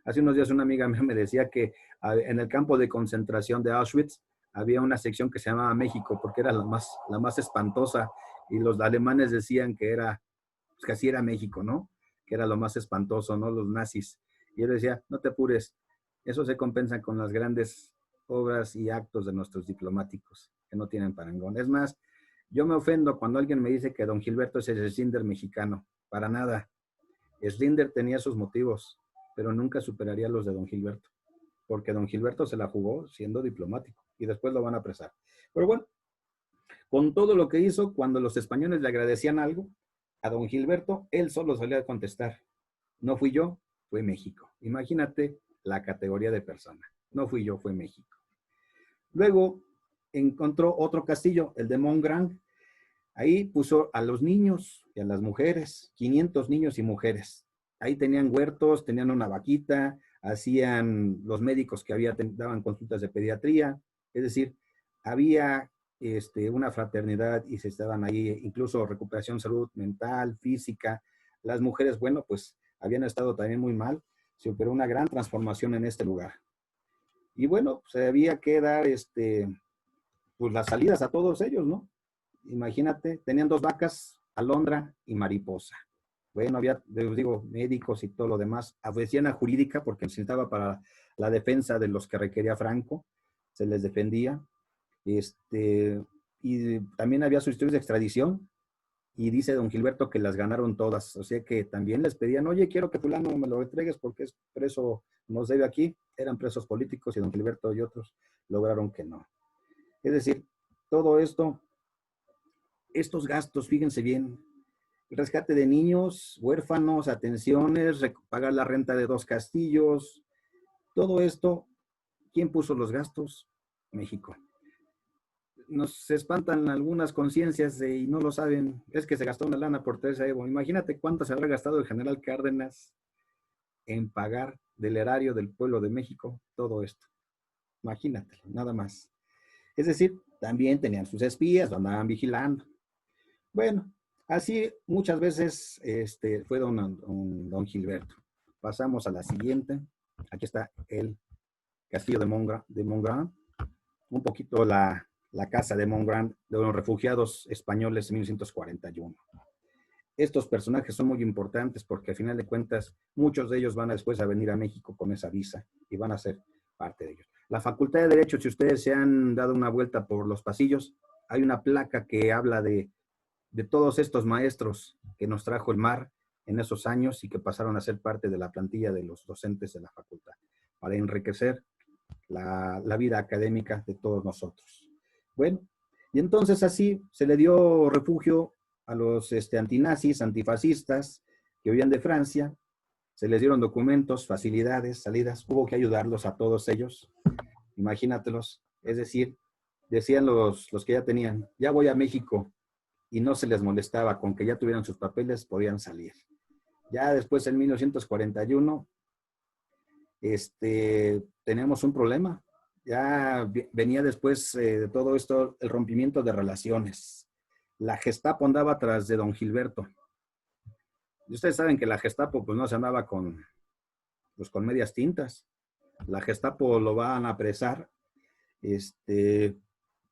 Hace unos días una amiga mía me decía que en el campo de concentración de Auschwitz había una sección que se llamaba México porque era la más espantosa, y los alemanes decían que era, pues que así era México, ¿no? Que era lo más espantoso, ¿no? Los nazis. Y yo decía, no te apures, eso se compensa con las grandes obras y actos de nuestros diplomáticos, que no tienen parangón. Es más, yo me ofendo cuando alguien me dice que don Gilberto es el Slinder mexicano. Para nada. Slinder tenía sus motivos, pero nunca superaría los de don Gilberto, porque don Gilberto se la jugó siendo diplomático y después lo van a apresar. Pero bueno, con todo lo que hizo, cuando los españoles le agradecían algo a don Gilberto, él solo solía a contestar, no fui yo, fue México. Imagínate la categoría de persona. No fui yo, fue México. Luego encontró otro castillo, el de Montgrand. Ahí puso a los niños y a las mujeres, 500 niños y mujeres. Ahí tenían huertos, tenían una vaquita, hacían los médicos que daban consultas de pediatría, es decir, había una fraternidad y se estaban ahí, incluso recuperación de salud mental, física. Las mujeres, bueno, pues habían estado también muy mal, se operó una gran transformación en este lugar. Y bueno, pues había que dar pues las salidas a todos ellos, ¿no? Imagínate, tenían 2 vacas, Alondra y Mariposa. Bueno, había, les digo, médicos y todo lo demás. Oficina jurídica, porque necesitaba para la defensa de los que requería Franco, se les defendía. Y también había solicitudes de extradición, y dice don Gilberto que las ganaron todas. O sea que también les pedían, oye, quiero que fulano me lo entregues porque es preso, nos debe aquí. Eran presos políticos y don Gilberto y otros lograron que no. Es decir, todo esto, estos gastos, fíjense bien, el rescate de niños, huérfanos, atenciones, pagar la renta de 2 castillos, todo esto, ¿quién puso los gastos? México. Nos espantan algunas conciencias y no lo saben, es que se gastó una lana por Teresa Evo. Imagínate cuánto se habrá gastado el general Cárdenas en pagar del erario del pueblo de México todo esto. Imagínate, nada más. Es decir, también tenían sus espías, lo andaban vigilando. Bueno, así muchas veces fue don Gilberto. Pasamos a la siguiente. Aquí está el castillo de Montgrand. Un poquito la casa de Montgrand, de los refugiados españoles en 1941. Estos personajes son muy importantes porque al final de cuentas muchos de ellos van después a venir a México con esa visa y van a ser parte de ellos. La Facultad de Derecho, si ustedes se han dado una vuelta por los pasillos, hay una placa que habla de todos estos maestros que nos trajo el mar en esos años y que pasaron a ser parte de la plantilla de los docentes de la facultad, para enriquecer la vida académica de todos nosotros. Bueno, y entonces así se le dio refugio a los antinazis, antifascistas que huían de Francia, Se les dieron documentos, facilidades, salidas. Hubo que ayudarlos a todos ellos. Imagínatelos. Es decir, decían los que ya tenían, ya voy a México, y no se les molestaba. Con que ya tuvieran sus papeles, podían salir. Ya después, en 1941, tenemos un problema. Ya venía después de todo esto el rompimiento de relaciones. La Gestapo andaba tras de don Gilberto. Y ustedes saben que la Gestapo pues no se andaba con medias tintas. La Gestapo lo van a apresar.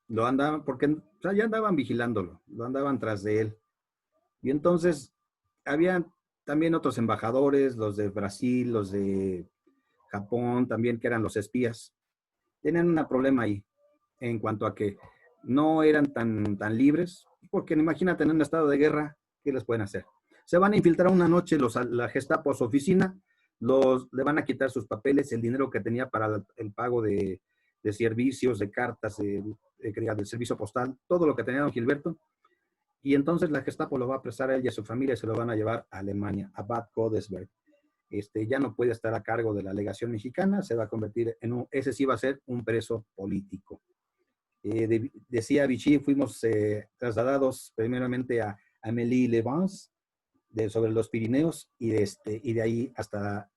Lo andaban, porque o sea, ya andaban vigilándolo, lo andaban tras de él. Y entonces había también otros embajadores, los de Brasil, los de Japón también, que eran los espías. Tenían un problema ahí, en cuanto a que no eran tan libres, porque imagínate en un estado de guerra, ¿qué les pueden hacer? Se van a infiltrar una noche la Gestapo a su oficina, le van a quitar sus papeles, el dinero que tenía para el pago de servicios, de cartas, del servicio postal, todo lo que tenía don Gilberto, y entonces la Gestapo lo va a apresar a él y a su familia y se lo van a llevar a Alemania, a Bad Godesberg. Ya no puede estar a cargo de la legación mexicana, se va a convertir ese sí va a ser un preso político. Decía Vichy, fuimos trasladados primeramente a Amélie-les-Bains, sobre los Pirineos, y de ahí hasta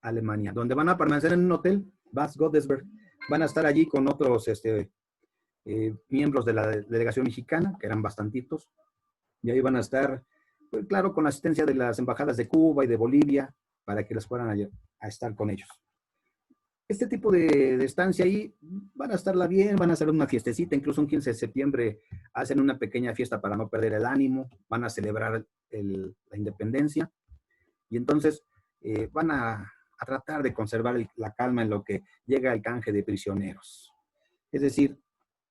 Alemania, donde van a permanecer en un hotel, Bad Godesberg. Van a estar allí con otros miembros de la delegación mexicana, que eran bastantitos, y ahí van a estar, pues, claro, con la asistencia de las embajadas de Cuba y de Bolivia, para que les fueran a estar con ellos. Este tipo de estancia ahí, van a estarla bien, van a hacer una fiestecita, incluso un 15 de septiembre hacen una pequeña fiesta para no perder el ánimo, van a celebrar la independencia, y entonces van a tratar de conservar la calma en lo que llega el canje de prisioneros. Es decir,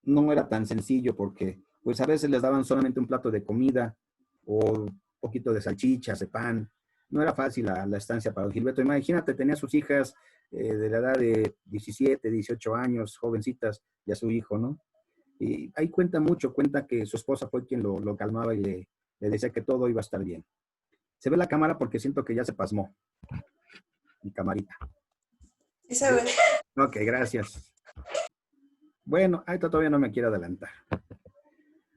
no era tan sencillo porque pues a veces les daban solamente un plato de comida o un poquito de salchichas, de pan. No era fácil la estancia para don Gilberto. Imagínate, tenía a sus hijas de la edad de 17, 18 años, jovencitas, y a su hijo, ¿no? Y ahí cuenta mucho, cuenta que su esposa fue quien lo calmaba y le decía que todo iba a estar bien. Se ve la cámara porque siento que ya se pasmó. Mi camarita. Sí se ve. Ok, gracias. Bueno, ahí todavía no me quiero adelantar.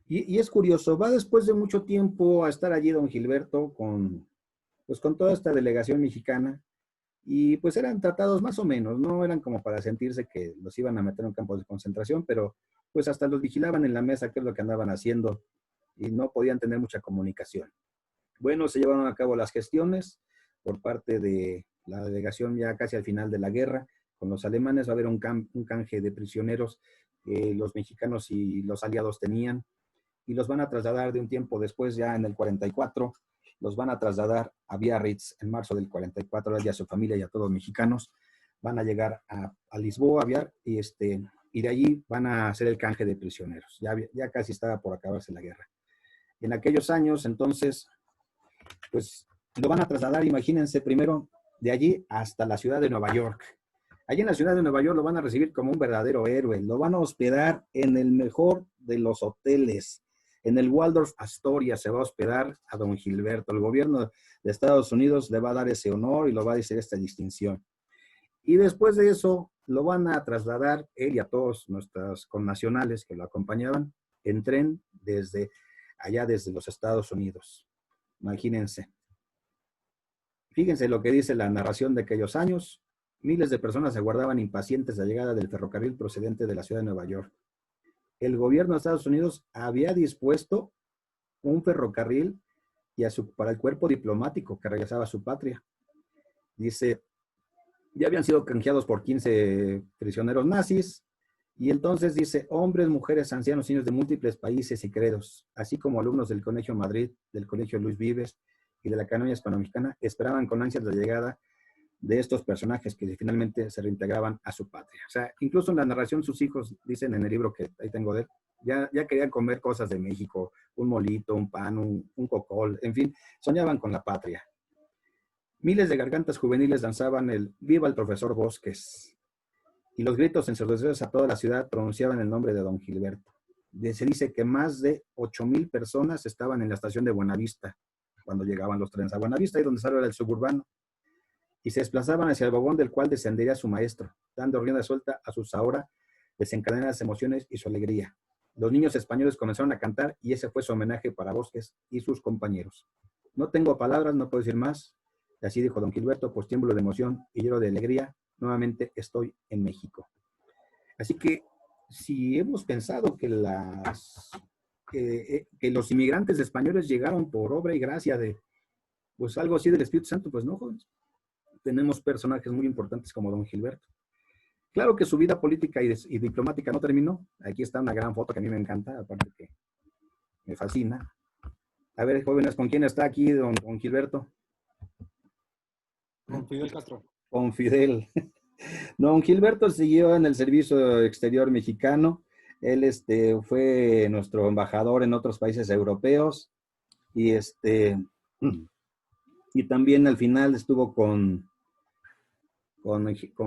Y es curioso, va después de mucho tiempo a estar allí don Gilberto con toda esta delegación mexicana, y pues eran tratados más o menos, no eran como para sentirse que los iban a meter en campos de concentración, pero pues hasta los vigilaban en la mesa, qué es lo que andaban haciendo, y no podían tener mucha comunicación. Bueno, se llevaron a cabo las gestiones por parte de la delegación ya casi al final de la guerra. Con los alemanes va a haber un canje de prisioneros que los mexicanos y los aliados tenían, y los van a trasladar de un tiempo después, ya en el 44, los van a trasladar a Biarritz en marzo del 44, y a su familia y a todos los mexicanos. Van a llegar a Lisboa, y de allí van a hacer el canje de prisioneros. Ya casi estaba por acabarse la guerra. En aquellos años, entonces, pues lo van a trasladar, imagínense, primero de allí hasta la ciudad de Nueva York. Allí en la ciudad de Nueva York lo van a recibir como un verdadero héroe. Lo van a hospedar en el mejor de los hoteles. En el Waldorf Astoria se va a hospedar a don Gilberto. El gobierno de Estados Unidos le va a dar ese honor y lo va a decir esta distinción. Y después de eso lo van a trasladar él y a todos nuestros connacionales que lo acompañaban en tren desde los Estados Unidos. Imagínense. Fíjense lo que dice la narración de aquellos años. Miles de personas aguardaban impacientes la llegada del ferrocarril procedente de la ciudad de Nueva York. El gobierno de Estados Unidos había dispuesto un ferrocarril para el cuerpo diplomático que regresaba a su patria. Dice, ya habían sido canjeados por 15 prisioneros nazis, y entonces dice, hombres, mujeres, ancianos, niños de múltiples países y credos, así como alumnos del Colegio Madrid, del Colegio Luis Vives y de la Academia Hispano-Mexicana, esperaban con ansias la llegada de estos personajes que finalmente se reintegraban a su patria. O sea, incluso en la narración sus hijos dicen en el libro que ahí tengo de él, ya querían comer cosas de México, un molito, un pan, un cocol, en fin, soñaban con la patria. Miles de gargantas juveniles danzaban el «Viva el profesor Bosques», y los gritos ensordecedores a toda la ciudad pronunciaban el nombre de don Gilberto. Se dice que más de 8,000 personas estaban en la estación de Buenavista cuando llegaban los trenes a Buenavista, ahí donde sale el suburbano. y se desplazaban hacia el vagón del cual descendería su maestro, dando rienda suelta a sus ahora desencadenadas emociones y su alegría. Los niños españoles comenzaron a cantar y ese fue su homenaje para Bosques y sus compañeros. No tengo palabras, no puedo decir más. Y así dijo don Gilberto, pues tiemblo de emoción y lleno de alegría. Nuevamente estoy en México. Así que si hemos pensado que que los inmigrantes españoles llegaron por obra y gracia de, pues algo así del Espíritu Santo, pues no, jóvenes. Tenemos personajes muy importantes como don Gilberto. Claro que su vida política y diplomática no terminó. Aquí está una gran foto que a mí me encanta, aparte que me fascina. A ver, jóvenes, ¿con quién está aquí don Gilberto? Con Fidel Castro. Con Fidel. Don Gilberto siguió en el servicio exterior mexicano. Él fue nuestro embajador en otros países europeos y, y también al final estuvo con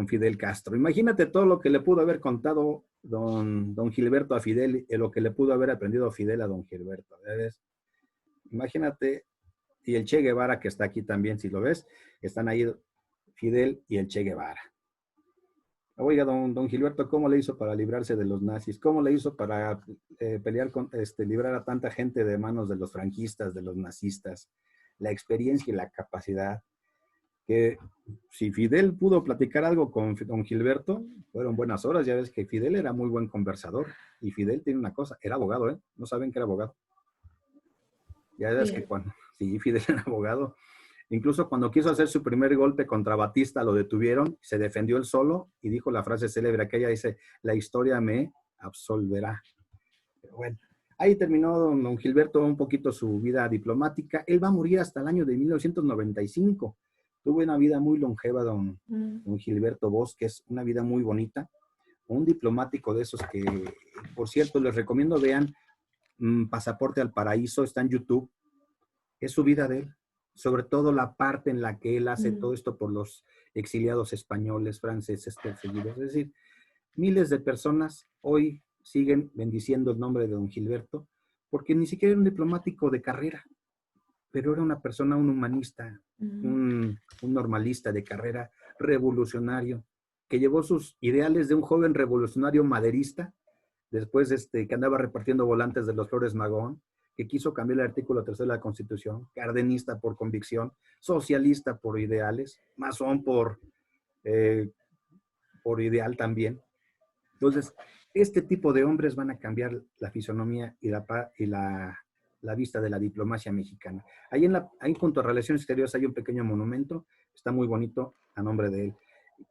Fidel Castro. Imagínate todo lo que le pudo haber contado don Gilberto a Fidel y lo que le pudo haber aprendido Fidel a don Gilberto. ¿Ves? Imagínate, y el Che Guevara que está aquí también, si lo ves, están ahí Fidel y el Che Guevara. Oiga, don Gilberto, ¿cómo le hizo para librarse de los nazis? ¿Cómo le hizo para pelear librar a tanta gente de manos de los franquistas, de los nazistas? La experiencia y la capacidad. Que si Fidel pudo platicar algo con don Gilberto, fueron buenas horas. Ya ves que Fidel era muy buen conversador. Y Fidel tiene una cosa, era abogado, ¿eh? ¿No saben que era abogado? Ya ves que sí, Fidel era abogado. Incluso cuando quiso hacer su primer golpe contra Batista, lo detuvieron, se defendió él solo y dijo la frase célebre aquella, dice, la historia me absolverá. Pero bueno, ahí terminó don Gilberto un poquito su vida diplomática. Él va a morir hasta el año de 1995. Tuvo una vida muy longeva don Gilberto Bosques, una vida muy bonita. Un diplomático de esos que, por cierto, les recomiendo vean Pasaporte al Paraíso, está en YouTube. Es su vida de él. Sobre todo la parte en la que él hace todo esto por los exiliados españoles, franceses, perseguidos. Es decir, miles de personas hoy siguen bendiciendo el nombre de don Gilberto, porque ni siquiera era un diplomático de carrera, pero era una persona, un humanista, un normalista de carrera, revolucionario, que llevó sus ideales de un joven revolucionario maderista, después que andaba repartiendo volantes de los Flores Magón, que quiso cambiar el artículo 3 de la Constitución, cardenista por convicción, socialista por ideales, masón por ideal también. Entonces, este tipo de hombres van a cambiar la fisonomía y la vista de la diplomacia mexicana. Ahí junto a Relaciones Exteriores hay un pequeño monumento, está muy bonito a nombre de él.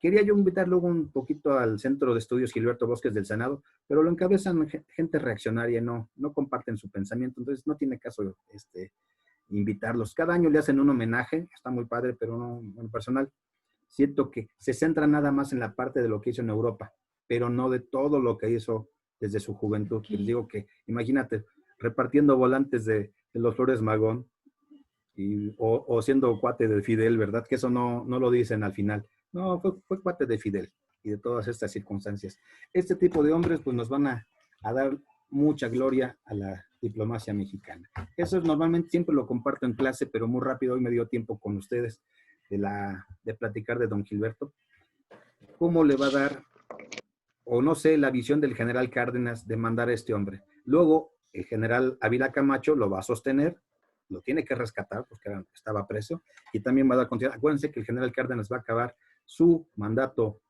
Quería yo invitar luego un poquito al Centro de Estudios Gilberto Bosques del Senado, pero lo encabezan gente reaccionaria, no comparten su pensamiento, entonces no tiene caso invitarlos. Cada año le hacen un homenaje, está muy padre, pero no, en personal, siento que se centra nada más en la parte de lo que hizo en Europa, pero no de todo lo que hizo desde su juventud. Okay. Les digo que, imagínate, repartiendo volantes de los Flores Magón o siendo cuate de Fidel, ¿verdad? Que eso no lo dicen al final. No, fue cuate de Fidel y de todas estas circunstancias. Este tipo de hombres pues nos van a dar mucha gloria a la diplomacia mexicana. Eso es, normalmente siempre lo comparto en clase, pero muy rápido hoy me dio tiempo con ustedes de platicar de don Gilberto. ¿Cómo le va a dar, o no sé, la visión del general Cárdenas de mandar a este hombre? Luego, el general Ávila Camacho lo va a sostener, lo tiene que rescatar porque estaba preso, y también va a dar continuidad. Acuérdense que el general Cárdenas va a acabar su mandato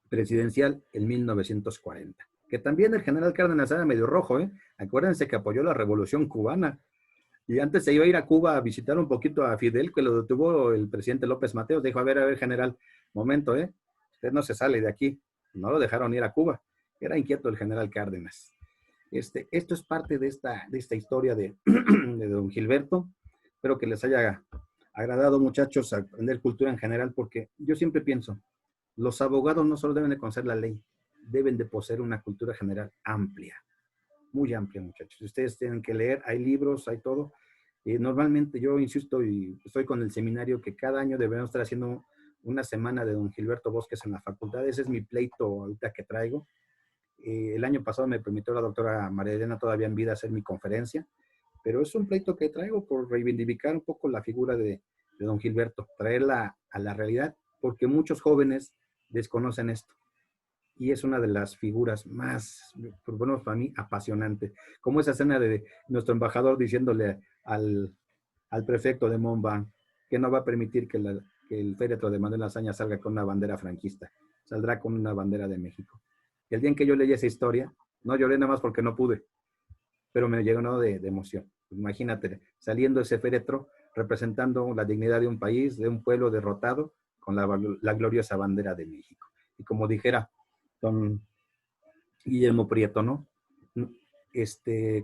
presidencial en 1940. Que también el general Cárdenas era medio rojo, ¿eh? Acuérdense que apoyó la Revolución Cubana. Y antes se iba a ir a Cuba a visitar un poquito a Fidel, que lo detuvo el presidente López Mateos. Dijo, a ver, general, momento, usted no se sale de aquí. No lo dejaron ir a Cuba. Era inquieto el general Cárdenas. Esto es parte de esta historia de don Gilberto. Espero que les haya agradado, muchachos, aprender cultura en general, porque yo siempre pienso, los abogados no solo deben de conocer la ley, deben de poseer una cultura general amplia, muy amplia, muchachos. Ustedes tienen que leer, hay libros, hay todo. Normalmente yo insisto y estoy con el seminario que cada año debemos estar haciendo una semana de don Gilberto Bosques en la facultad. Ese es mi pleito ahorita que traigo. El año pasado me permitió la doctora María Elena, todavía en vida, hacer mi conferencia, pero es un pleito que traigo por reivindicar un poco la figura de de don Gilberto, traerla a la realidad, porque muchos jóvenes desconocen esto. Y es una de las figuras más, por lo menos para mí, apasionante. Como esa escena de nuestro embajador diciéndole al prefecto de Montbán que no va a permitir que el féretro de Manuel Azaña salga con una bandera franquista, saldrá con una bandera de México. Y el día en que yo leí esa historia, no lloré nada más porque no pude, pero me llenó de emoción. Imagínate, saliendo ese féretro, representando la dignidad de un país, de un pueblo derrotado, con la gloriosa bandera de México. Y como dijera don Guillermo Prieto, ¿no?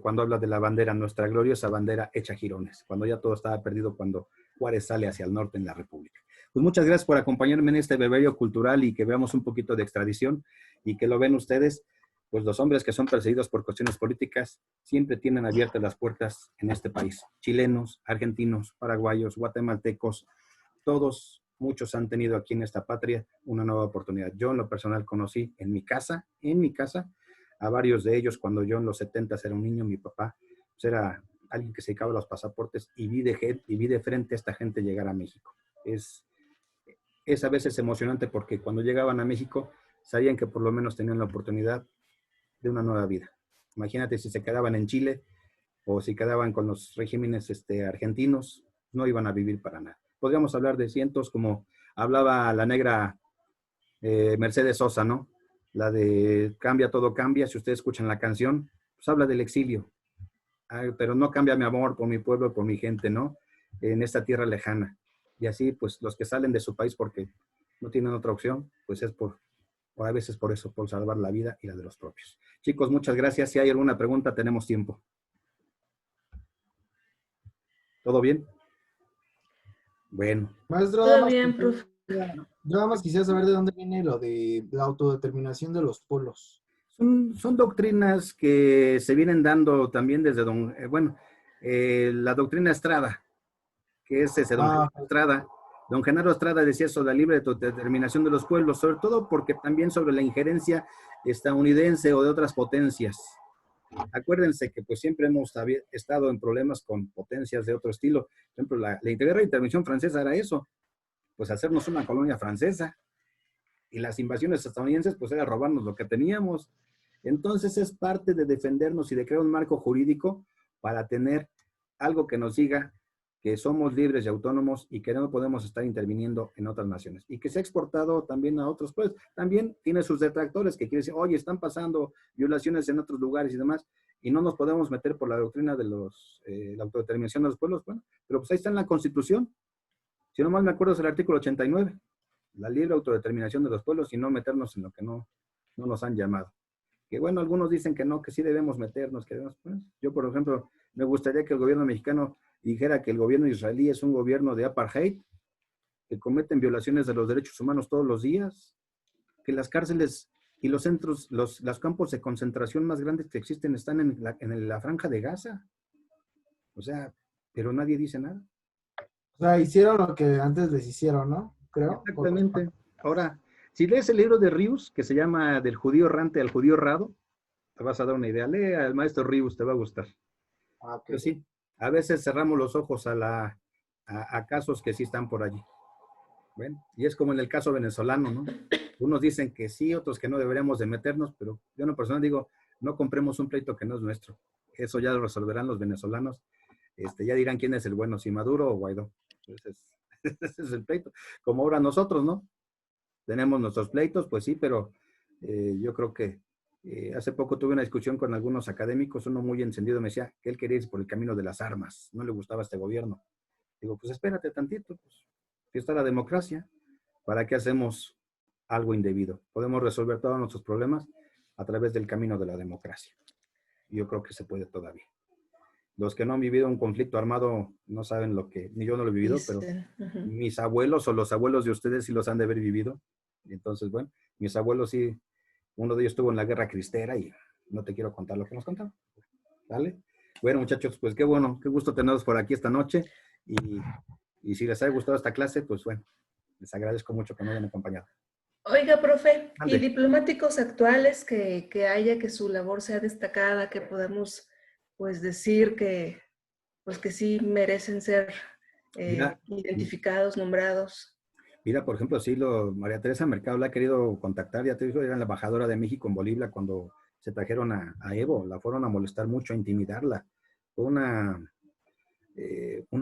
Cuando habla de la bandera, nuestra gloriosa bandera hecha jirones, cuando ya todo estaba perdido, cuando Juárez sale hacia el norte en la República. Pues muchas gracias por acompañarme en este breviario cultural y que veamos un poquito de extradición y que lo ven ustedes, pues los hombres que son perseguidos por cuestiones políticas siempre tienen abiertas las puertas en este país. Chilenos, argentinos, paraguayos, guatemaltecos, todos, muchos han tenido aquí en esta patria una nueva oportunidad. Yo en lo personal conocí en mi casa, a varios de ellos cuando yo en los 70s era un niño. Mi papá pues era alguien que se dedicaba a los pasaportes y vi de frente a esta gente llegar a México. Es a veces emocionante porque cuando llegaban a México sabían que por lo menos tenían la oportunidad de una nueva vida. Imagínate si se quedaban en Chile o si quedaban con los regímenes argentinos, no iban a vivir para nada. Podríamos hablar de cientos, como hablaba la negra Mercedes Sosa, ¿no? La de Cambia, todo cambia. Si ustedes escuchan la canción, pues habla del exilio. Pero no cambia mi amor por mi pueblo, por mi gente, ¿no? En esta tierra lejana. Y así, pues, los que salen de su país porque no tienen otra opción, pues es o a veces por eso, por salvar la vida y la de los propios. Chicos, muchas gracias. Si hay alguna pregunta, tenemos tiempo. ¿Todo bien? Bueno. Maestro, Todo bien, profe. yo nada más quisiera saber de dónde viene lo de la autodeterminación de los pueblos. Son doctrinas que se vienen dando también desde la doctrina Estrada, que es ese don Genaro Estrada. Don Genaro Estrada decía sobre la libre autodeterminación de los pueblos, sobre todo porque también sobre la injerencia estadounidense o de otras potencias. Acuérdense que pues siempre hemos estado en problemas con potencias de otro estilo. Por ejemplo, la guerra de intervención francesa era eso, pues hacernos una colonia francesa. Y las invasiones estadounidenses pues era robarnos lo que teníamos. Entonces es parte de defendernos y de crear un marco jurídico para tener algo que nos diga que somos libres y autónomos y que no podemos estar interviniendo en otras naciones. Y que se ha exportado también a otros pueblos. También tiene sus detractores que quieren decir, oye, están pasando violaciones en otros lugares y demás, y no nos podemos meter por la doctrina de la autodeterminación de los pueblos. Bueno, pero pues ahí está en la Constitución. Si no mal me acuerdo es el artículo 89, la libre autodeterminación de los pueblos y no meternos en lo que no nos han llamado. Que bueno, algunos dicen que no, que sí debemos meternos. Pues, yo, por ejemplo, me gustaría que el gobierno mexicano dijera que el gobierno israelí es un gobierno de apartheid, que cometen violaciones de los derechos humanos todos los días, que las cárceles y los centros, los campos de concentración más grandes que existen están en la franja de Gaza. O sea, pero nadie dice nada. O sea, hicieron lo que antes les hicieron, ¿no? Creo. Exactamente. Ahora, si lees el libro de Rius, que se llama Del judío errante al judío errado, te vas a dar una idea. Lee al maestro Rius, te va a gustar. Okay. Pero sí, a veces cerramos los ojos a casos que sí están por allí. Bueno, y es como en el caso venezolano, ¿no? Unos dicen que sí, otros que no deberíamos de meternos, pero yo en lo personal digo, no compremos un pleito que no es nuestro. Eso ya lo resolverán los venezolanos. Ya dirán quién es el bueno, si Maduro o Guaidó. Ese es el pleito. Como ahora nosotros, ¿no? Tenemos nuestros pleitos, pues sí, pero yo creo que hace poco tuve una discusión con algunos académicos, uno muy encendido me decía que él quería ir por el camino de las armas, no le gustaba este gobierno. Digo, pues espérate tantito, pues, si está la democracia, ¿para qué hacemos algo indebido? Podemos resolver todos nuestros problemas a través del camino de la democracia. Yo creo que se puede todavía. Los que no han vivido un conflicto armado no saben lo que, ni yo no lo he vivido, pero mis abuelos o los abuelos de ustedes sí los han de haber vivido. Entonces, bueno, mis abuelos sí, uno de ellos estuvo en la guerra cristera y no te quiero contar lo que nos contaron. ¿Vale? Bueno, muchachos, pues qué bueno, qué gusto tenerlos por aquí esta noche y si les ha gustado esta clase, pues bueno, les agradezco mucho que me hayan acompañado. Oiga, profe, Ande. ¿y diplomáticos actuales que haya que su labor sea destacada, que podamos pues decir que pues que sí merecen ser identificados, nombrados. Mira, por ejemplo, sí, María Teresa Mercado la ha querido contactar, ya te digo, era la embajadora de México en Bolivia cuando se trajeron a Evo, la fueron a molestar mucho, a intimidarla. Fue un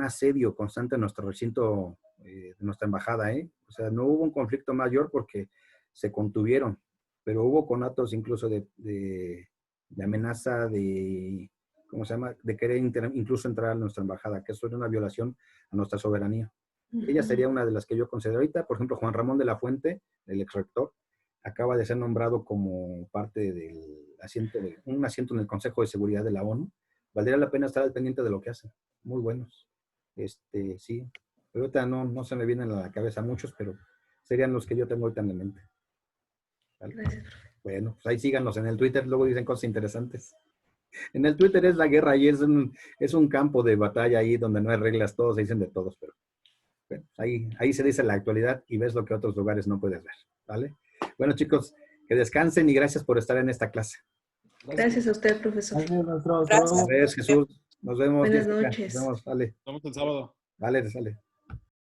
asedio constante en nuestro recinto, de nuestra embajada, ¿eh? O sea, no hubo un conflicto mayor porque se contuvieron, pero hubo conatos incluso de amenaza, ¿cómo se llama? De querer incluso entrar a nuestra embajada, que eso era una violación a nuestra soberanía. Ella sería una de las que yo considero ahorita. Por ejemplo, Juan Ramón de la Fuente, el ex rector, acaba de ser nombrado como parte del un asiento en el Consejo de Seguridad de la ONU. Valdría la pena estar al pendiente de lo que hacen. Muy buenos. Sí. Pero ahorita no se me vienen a la cabeza muchos, pero serían los que yo tengo ahorita en la mente. ¿Vale? Gracias. Bueno, pues ahí síganos en el Twitter, luego dicen cosas interesantes. En el Twitter es la guerra y es un campo de batalla ahí donde no hay reglas, todos se dicen de todos, pero bueno, ahí se dice la actualidad y ves lo que otros lugares no puedes ver, ¿vale? Bueno, chicos, que descansen y gracias por estar en esta clase. Gracias a usted, profesor. Gracias, maestro. Gracias. A ver, Jesús, nos vemos. Buenas Jessica, noches. Nos vemos, vale. Estamos el sábado. Vale, sale.